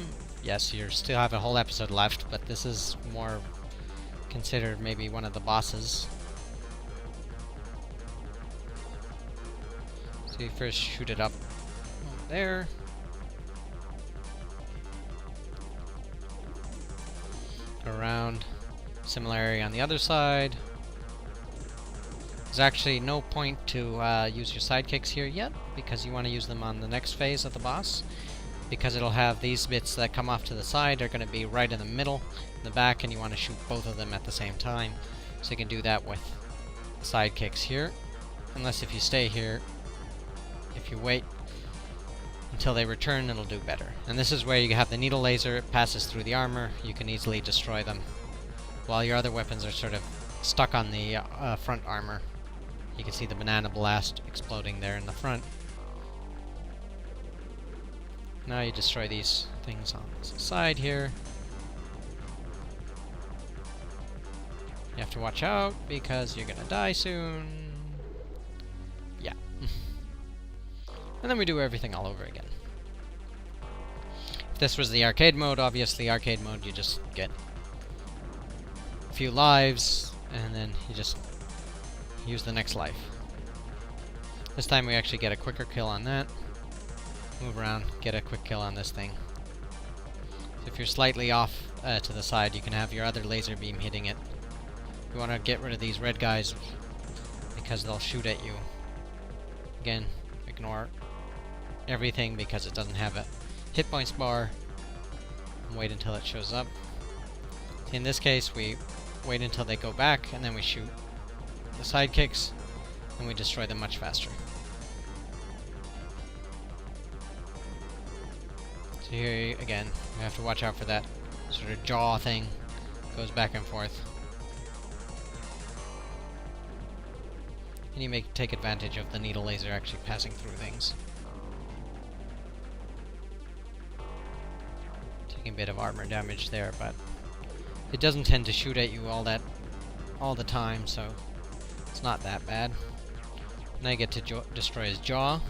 Yes, you still have a whole episode left, but this is more considered maybe one of the bosses. So you first shoot it up there. Around. Similar area on the other side. There's actually no point to use your sidekicks here yet, because you want to use them on the next phase of the boss. Because it'll have these bits that come off to the side are going to be right in the middle, in the back, and you want to shoot both of them at the same time. So you can do that with sidekicks here. Unless if you stay here, if you wait until they return, it'll do better. And this is where you have the needle laser, it passes through the armor, you can easily destroy them. While your other weapons are sort of stuck on the front armor. You can see the banana blast exploding there in the front. Now you destroy these things on the side here. You have to watch out because you're gonna die soon. Yeah. And then we do everything all over again. If this was the arcade mode, obviously arcade mode you just get a few lives and then you just use the next life. This time we actually get a quicker kill on that. Move around, get a quick kill on this thing. So if you're slightly off to the side, you can have your other laser beam hitting it. You want to get rid of these red guys because they'll shoot at you. Again, ignore everything because it doesn't have a hit points bar. And wait until it shows up. In this case, we wait until they go back and then we shoot the sidekicks and we destroy them much faster. So here again, we have to watch out for that sort of jaw thing. Goes back and forth. And you may take advantage of the needle laser actually passing through things. Taking a bit of armor damage there, but it doesn't tend to shoot at you all the time, so it's not that bad. Now you get to destroy his jaw.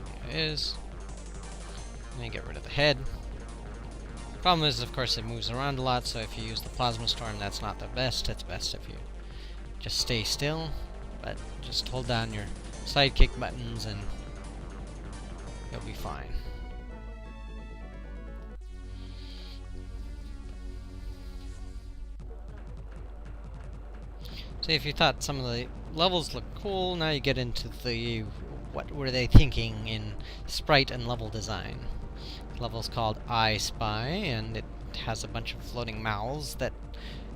There it is. And then get rid of the head. Problem is, of course, it moves around a lot, so if you use the plasma storm, that's not the best. It's best if you just stay still, but just hold down your sidekick buttons and you'll be fine. So if you thought some of the levels look cool, now you get into the what were they thinking in sprite and level design. The level's called I Spy, and it has a bunch of floating mouths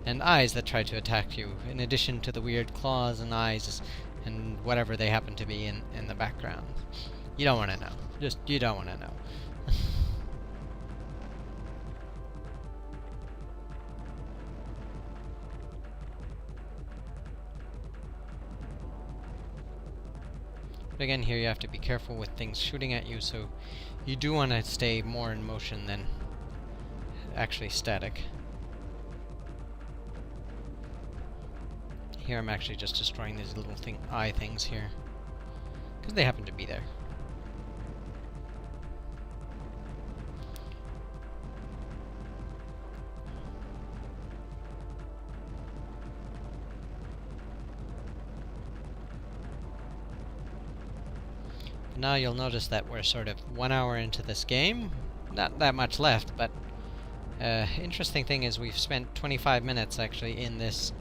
and eyes that try to attack you, in addition to the weird claws and eyes and whatever they happen to be in the background. You don't want to know. You don't want to know. But again, here you have to be careful with things shooting at you, so you do want to stay more in motion than actually static. Here I'm actually just destroying these little eye things here, because they happen to be there. Now you'll notice that we're sort of 1 hour into this game. Not that much left, but interesting thing is we've spent 25 minutes actually in this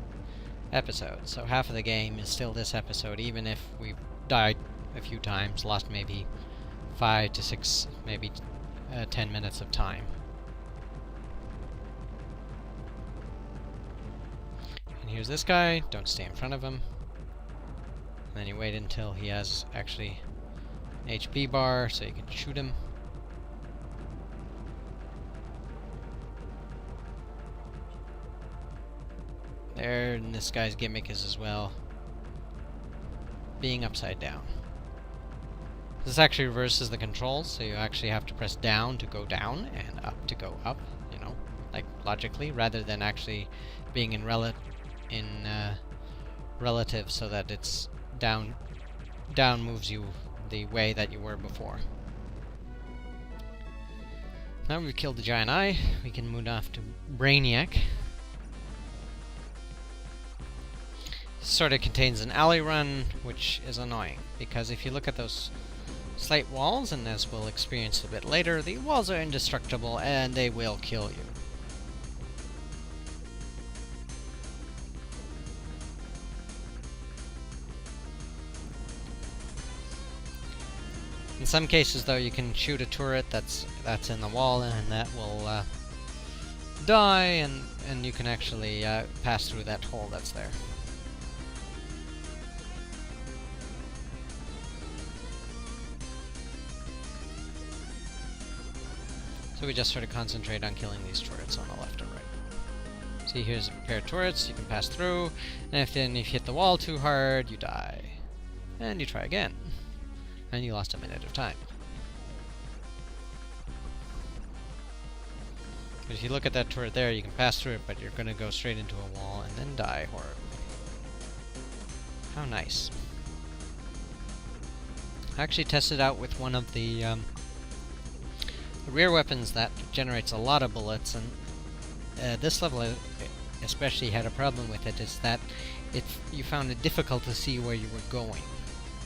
episode. So half of the game is still this episode, even if we've died a few times, lost maybe 5 to 6, maybe 10 minutes of time. And here's this guy. Don't stay in front of him. And then you wait until he has actually HP bar so you can shoot him. There, and this guy's gimmick is as well being upside down. This actually reverses the controls, so you actually have to press down to go down and up to go up, you know, like logically, rather than actually being in relative, so that it's down moves you the way that you were before. Now we've killed the giant eye, we can move off to Brainiac. Sort of contains an alley run, which is annoying, because if you look at those slate walls, and as we'll experience a bit later, the walls are indestructible and they will kill you. In some cases, though, you can shoot a turret that's in the wall, and that will die, and you can actually pass through that hole that's there. So we just sort of concentrate on killing these turrets on the left and right. See, here's a pair of turrets you can pass through, and if you hit the wall too hard, you die. And you try again. And you lost a minute of time. But if you look at that turret there, you can pass through it, but you're going to go straight into a wall and then die horribly. How nice. I actually tested out with one of the rear weapons that generates a lot of bullets, and this level especially had a problem with it, is that you found it difficult to see where you were going.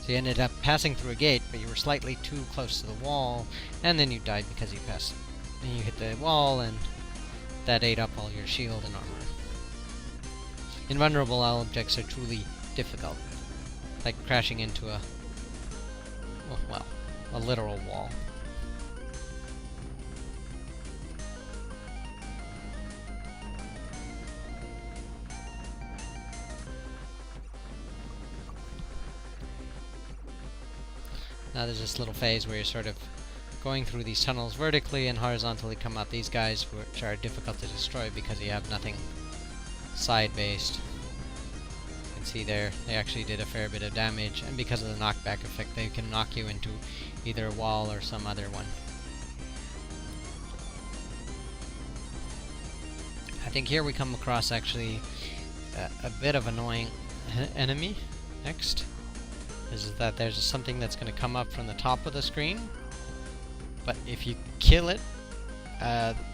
So you ended up passing through a gate, but you were slightly too close to the wall, and then you died because you passed. And you hit the wall, and that ate up all your shield and armor. Invulnerable objects are truly difficult, like crashing into a literal wall. Now there's this little phase where you're sort of going through these tunnels vertically and horizontally come out these guys, which are difficult to destroy because you have nothing side-based. You can see there, they actually did a fair bit of damage, and because of the knockback effect, they can knock you into either a wall or some other one. I think here we come across actually a bit of annoying enemy next. Is that there's something that's going to come up from the top of the screen, but if you kill it,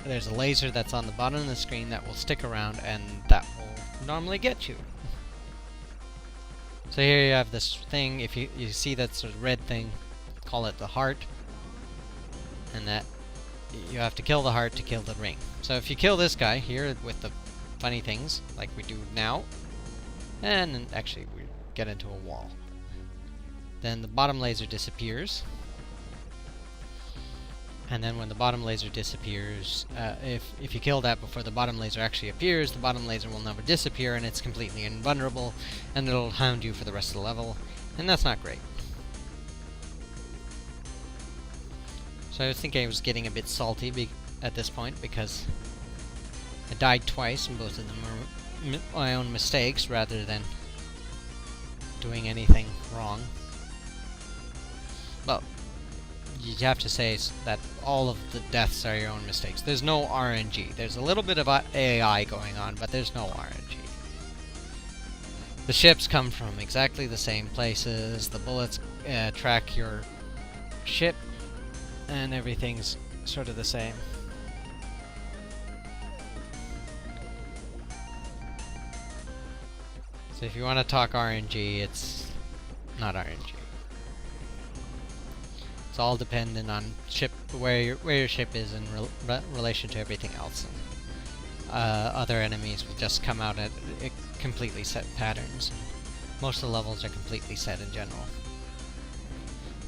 there's a laser that's on the bottom of the screen that will stick around, and that will normally get you. So here you have this thing, if you see that sort of red thing, call it the heart, and that you have to kill the heart to kill the ring. So if you kill this guy here with the funny things, like we do now, and then actually we get into a wall. Then the bottom laser disappears. And then when the bottom laser disappears, if you kill that before the bottom laser actually appears, the bottom laser will never disappear, and it's completely invulnerable, and it'll hound you for the rest of the level, and that's not great. So I was thinking I was getting a bit salty at this point, because I died twice, and both of them were my own mistakes, rather than doing anything wrong. Well, you have to say that all of the deaths are your own mistakes. There's no RNG. There's a little bit of AI going on, but there's no RNG. The ships come from exactly the same places. The bullets track your ship, and everything's sort of the same. So if you want to talk RNG, it's not RNG. It's all dependent on where your ship is in relation to everything else. And, other enemies will just come out at completely set patterns. Most of the levels are completely set in general.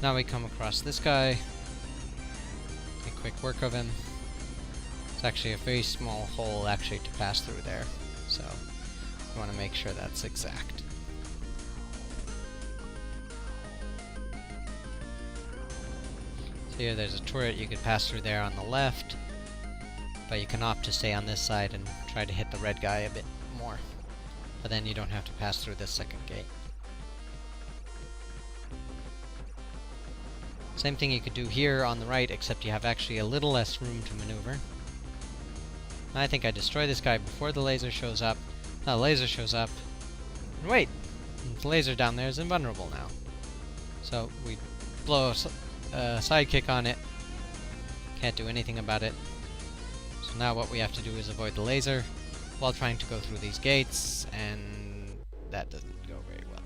Now we come across this guy. A quick work of him. It's actually a very small hole actually to pass through there, so you want to make sure that's exact. So here there's a turret you could pass through there on the left, but you can opt to stay on this side and try to hit the red guy a bit more. but then you don't have to pass through this second gate. Same thing you could do here on the right, except you have actually a little less room to maneuver. I think I destroy this guy before the laser shows up. The laser shows up. And wait! The laser down there is invulnerable now. So we blow a sidekick on it. Can't do anything about it. So now what we have to do is avoid the laser while trying to go through these gates, and that doesn't go very well.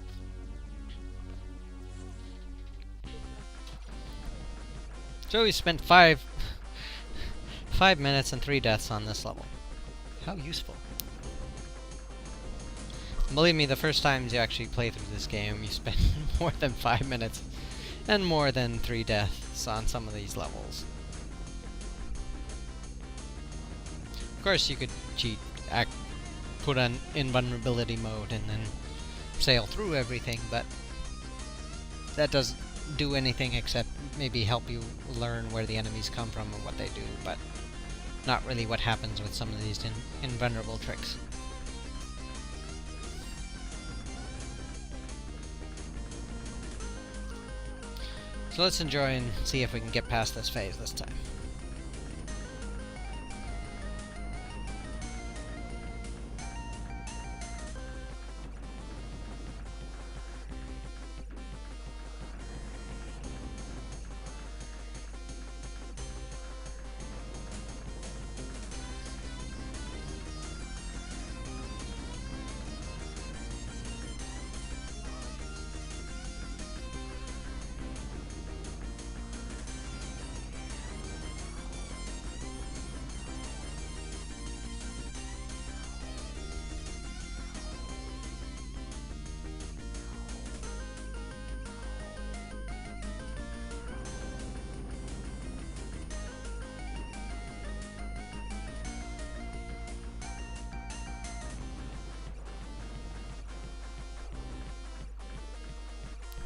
So we spent 5 minutes and 3 deaths on this level. How useful. Believe me, the first times you actually play through this game, you spend more than 5 minutes and more than 3 deaths on some of these levels. Of course, you could cheat, put on invulnerability mode and then sail through everything, but that doesn't do anything except maybe help you learn where the enemies come from and what they do, but not really what happens with some of these invulnerable tricks. So let's enjoy and see if we can get past this phase this time.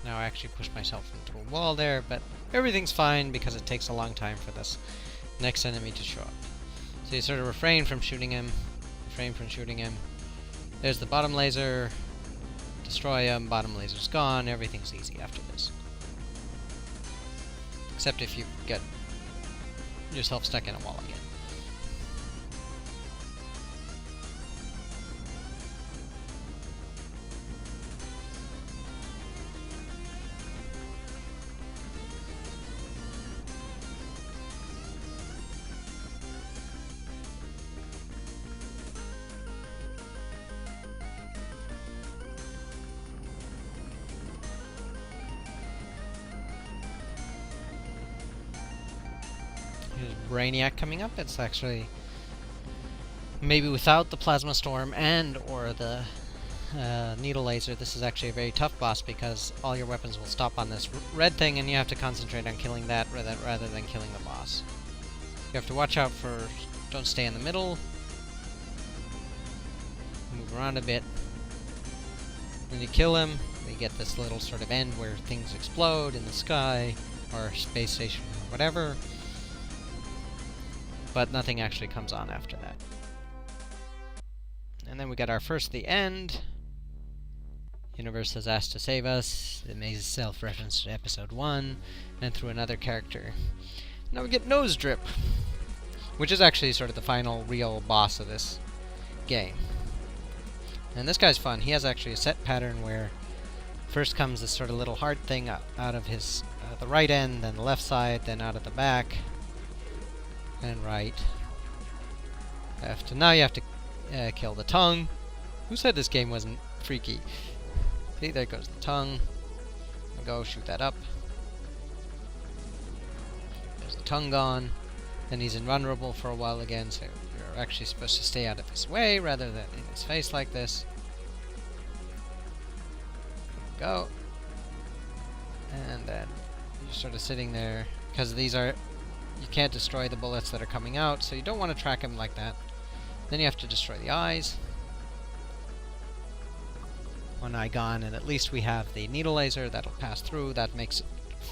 Now I actually pushed myself into a wall there, but everything's fine because it takes a long time for this next enemy to show up. So you sort of refrain from shooting him, There's the bottom laser, destroy him, bottom laser's gone, everything's easy after this. Except if you get yourself stuck in a wall again. Here's Brainiac coming up. It's actually maybe without the plasma storm and or the needle laser, this is actually a very tough boss because all your weapons will stop on this red thing and you have to concentrate on killing that rather than killing the boss. You have to watch out for, don't stay in the middle, move around a bit. When you kill him, we get this little sort of end where things explode in the sky or space station or whatever, but nothing actually comes on after that. And then we get our first the end. Universe has asked to save us. It makes self-reference to episode 1, and through another character. Now we get Nose Drip, which is actually sort of the final real boss of this game. And this guy's fun. He has actually a set pattern where first comes this sort of little heart thing out of his the right end, then the left side, then out of the back, and right, left. And now you have to kill the tongue. Who said this game wasn't freaky? See, there goes the tongue. Go shoot that up. There's the tongue gone. Then he's invulnerable for a while again, so you're actually supposed to stay out of his way rather than in his face like this. Go. And then you're sort of sitting there, because these are, you can't destroy the bullets that are coming out, so you don't want to track him like that. Then you have to destroy the eyes. One eye gone, and at least we have the needle laser that'll pass through. That makes it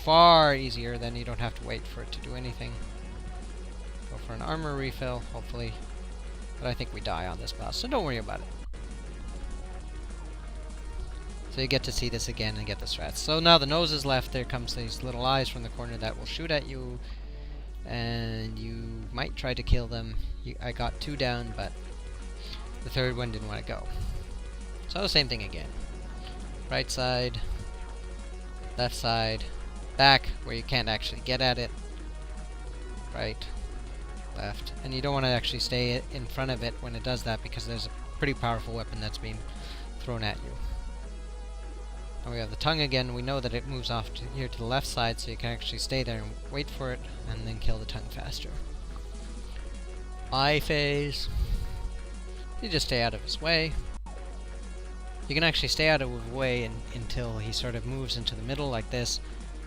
far easier, then you don't have to wait for it to do anything. Go for an armor refill, hopefully. But I think we die on this boss, so don't worry about it. So you get to see this again and get the strats. So now the nose is left, there comes these little eyes from the corner that will shoot at you, and you might try to kill them. I got 2 down, but the third one didn't want to go. So the same thing again. Right side, left side, back where you can't actually get at it, right, left, and you don't want to actually stay in front of it when it does that because there's a pretty powerful weapon that's being thrown at you. And we have the tongue again. We know that it moves off to here to the left side, so you can actually stay there and wait for it and then kill the tongue faster. Eye phase, you just stay out of his way. You can actually stay out of his way until he sort of moves into the middle like this.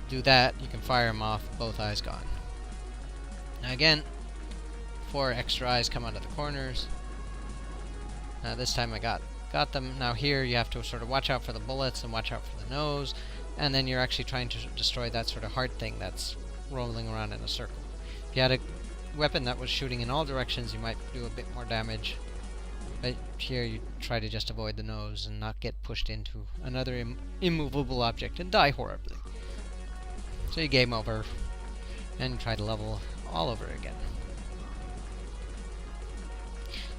Do that, you can fire him off, both eyes gone. Now again, 4 extra eyes come out of the corners. Now this time I got them. Now here you have to sort of watch out for the bullets and watch out for the nose, and then you're actually trying to destroy that sort of heart thing that's rolling around in a circle. If you had a weapon that was shooting in all directions, you might do a bit more damage. But here you try to just avoid the nose and not get pushed into another immovable object and die horribly. So you game over and try to level all over again.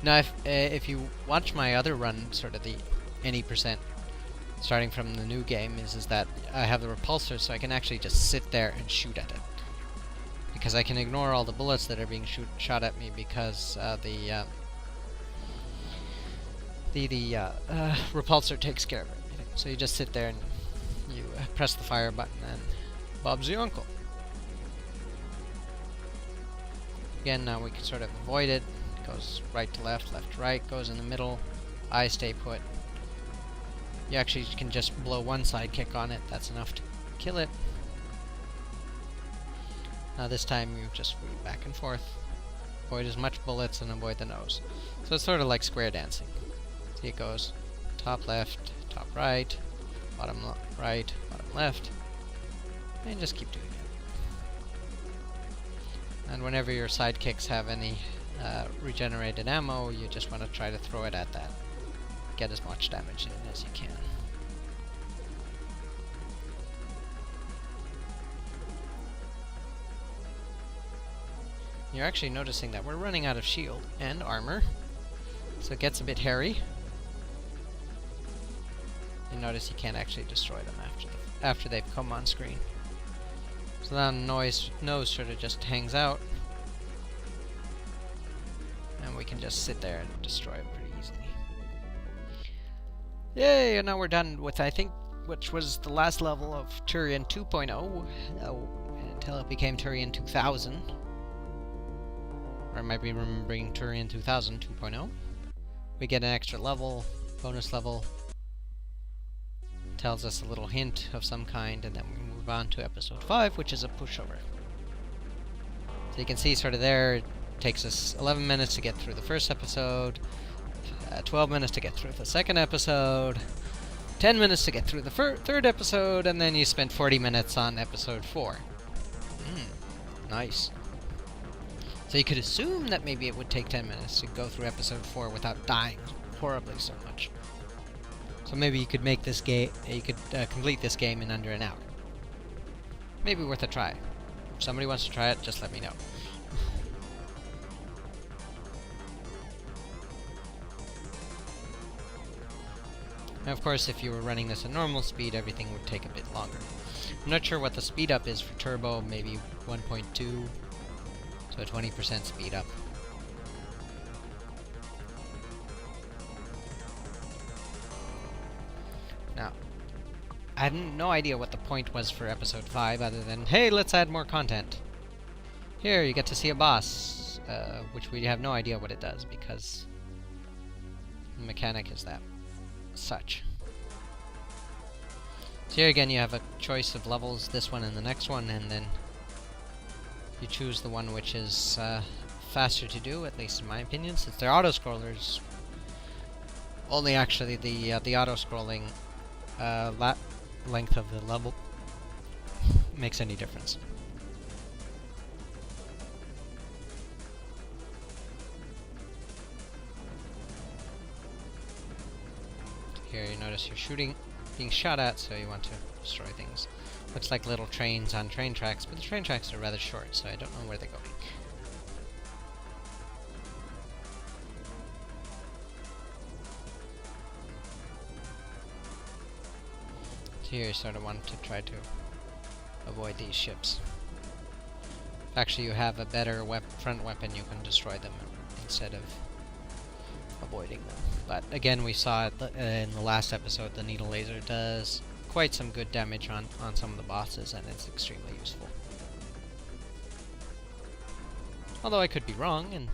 Now if you watch my other run, sort of the any percent starting from the new game, is that I have the repulsor, so I can actually just sit there and shoot at it. Because I can ignore all the bullets that are being shot at me because the repulsor takes care of everything. So you just sit there and you press the fire button and Bob's your uncle. Again, now we can sort of avoid it. It goes right to left, left to right, goes in the middle, eyes stay put. You actually can just blow one sidekick on it, that's enough to kill it. Now this time you just move back and forth, avoid as much bullets and avoid the nose. So it's sort of like square dancing. See, it goes top left, top right, bottom right, bottom left, and just keep doing it. And whenever your sidekicks have any regenerated ammo, you just want to try to throw it at that. Get as much damage in as you can. You're actually noticing that we're running out of shield and armor, so it gets a bit hairy. You notice you can't actually destroy them after they've come on screen. So then nose sort of just hangs out, and we can just sit there and destroy it pretty easily. Yay! And now we're done with, I think, which was the last level of Tyrian 2.0 until it became Tyrian 2000. Or I might be remembering Tyrian 2000 2.0. We get an extra level, bonus level. Tells us a little hint of some kind, and then we move on to episode 5, which is a pushover. So you can see sort of there, it takes us 11 minutes to get through the first episode, 12 minutes to get through the second episode, 10 minutes to get through the third episode, and then you spend 40 minutes on episode 4. Nice. So you could assume that maybe it would take 10 minutes to go through episode 4 without dying horribly so much. So maybe you could make this game, you could complete this game in under an hour. Maybe worth a try. If somebody wants to try it, just let me know. Now, of course, if you were running this at normal speed, everything would take a bit longer. I'm not sure what the speed up is for turbo, maybe 1.2, so a 20% speed up. Now, I had no idea what the point was for episode 5 other than, hey, let's add more content. Here, you get to see a boss, which we have no idea what it does because the mechanic is that such. So here again you have a choice of levels, this one and the next one, and then you choose the one which is faster to do, at least in my opinion, since they're auto-scrollers. Only actually the auto-scrolling length of the level makes any difference. Here you notice you're shooting being shot at, so you want to destroy things. Looks like little trains on train tracks, but the train tracks are rather short, so I don't know where they're going. So here you sort of want to try to avoid these ships. If actually you have a better front weapon, you can destroy them instead of avoiding them. But again, we saw it in the last episode, the needle laser does quite some good damage on some of the bosses, and it's extremely useful. Although I could be wrong, and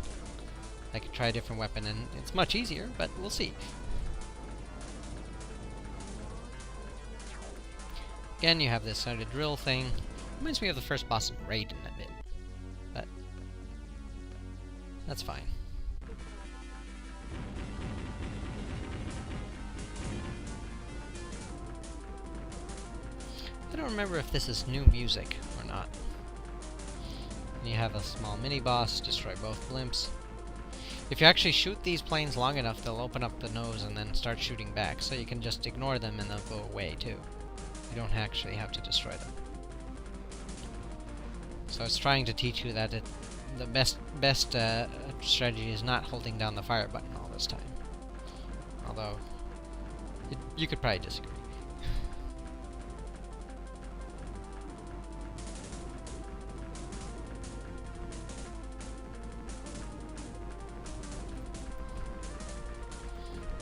I could try a different weapon, and it's much easier, but we'll see. Again, you have this sort of drill thing. Reminds me of the first boss of Raiden a bit, but that's fine. I don't remember if this is new music or not. And you have a small mini-boss, destroy both blimps. If you actually shoot these planes long enough, they'll open up the nose and then start shooting back, so you can just ignore them and they'll go away too. You don't actually have to destroy them. So it's trying to teach you that the best strategy is not holding down the fire button all this time. Although, you could probably disagree.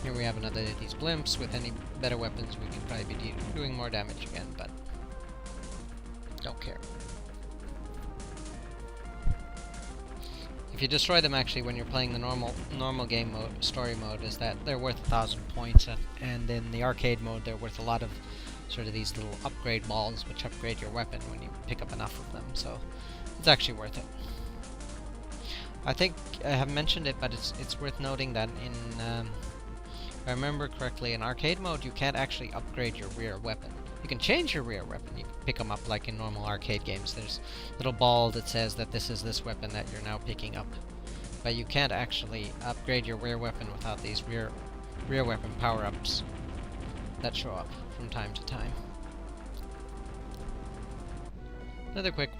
Here we have another of these blimps. With any better weapons, we could probably be doing more damage again, but don't care. If you destroy them, actually, when you're playing the normal game mode, story mode, is that they're worth 1,000 points, and in the arcade mode, they're worth a lot of sort of these little upgrade balls, which upgrade your weapon when you pick up enough of them. So it's actually worth it. I think I have mentioned it, but it's worth noting that in if I remember correctly, in arcade mode, you can't actually upgrade your rear weapon. You can change your rear weapon. You can pick them up like in normal arcade games. There's a little ball that says that this is this weapon that you're now picking up. But you can't actually upgrade your rear weapon without these rear weapon power-ups that show up from time to time. Another quick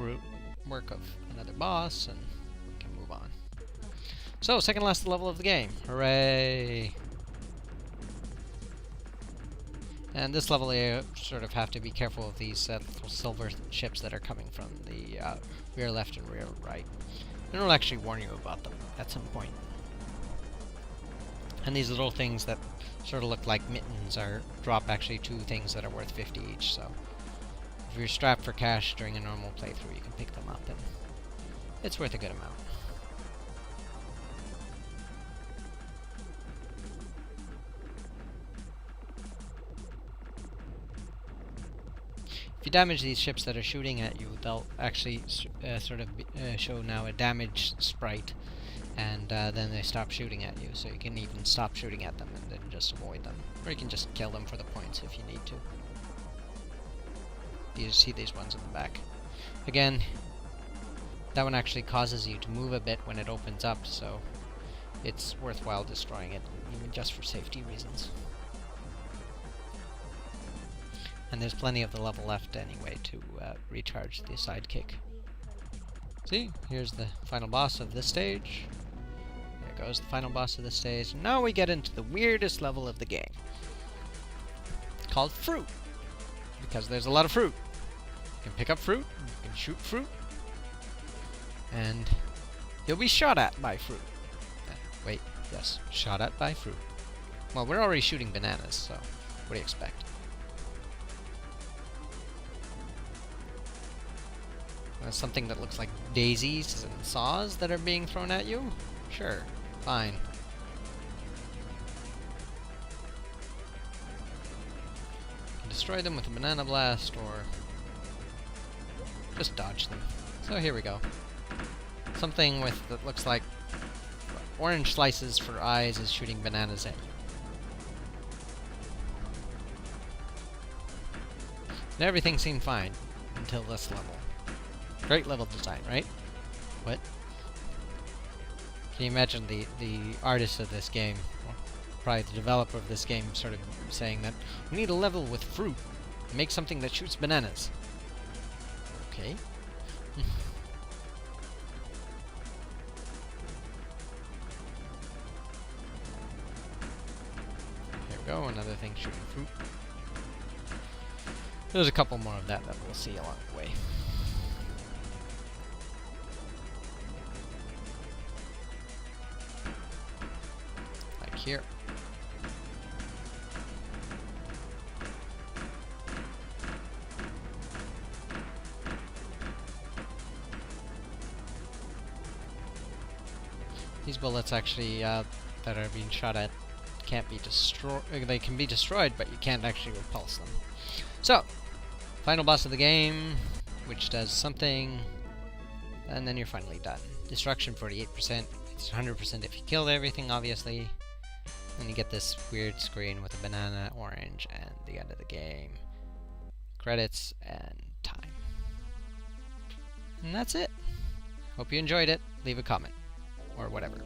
work of another boss, and we can move on. So, second last level of the game. Hooray! And this level, you sort of have to be careful of these little silver ships that are coming from the rear left and rear right. And it'll actually warn you about them at some point. And these little things that sort of look like mittens drop actually 2 things that are worth 50 each. So if you're strapped for cash during a normal playthrough, you can pick them up, and it's worth a good amount. If you damage these ships that are shooting at you, they'll actually show now a damaged sprite, and then they stop shooting at you, so you can even stop shooting at them and then just avoid them. Or you can just kill them for the points if you need to. You see these ones in the back. Again, that one actually causes you to move a bit when it opens up, so it's worthwhile destroying it, even just for safety reasons. And there's plenty of the level left anyway to recharge the sidekick. See, here's the final boss of this stage. There goes the final boss of the stage. And now we get into the weirdest level of the game. It's called Fruit. Because there's a lot of fruit. You can pick up fruit, you can shoot fruit, and you'll be shot at by fruit. Wait, yes, shot at by fruit. Well, we're already shooting bananas, so what do you expect? Something that looks like daisies and saws that are being thrown at you? Sure, fine. You can destroy them with a banana blast, or just dodge them. So here we go. Something that looks like orange slices for eyes is shooting bananas at you. And everything seemed fine until this level. Great level design, right? What? Can you imagine the artist of this game? probably the developer of this game sort of saying that we need a level with fruit. Make something that shoots bananas. Okay. There we go, another thing shooting fruit. There's a couple more of that we'll see along the way. Like here. These bullets actually that are being shot at can't be destroyed. They can be destroyed, but you can't actually repulse them. So, final boss of the game, which does something, and then you're finally done. Destruction 48%. It's 100% if you killed everything, obviously. And you get this weird screen with a banana, orange, and the end of the game. Credits and time. And that's it. Hope you enjoyed it. Leave a comment. Or whatever.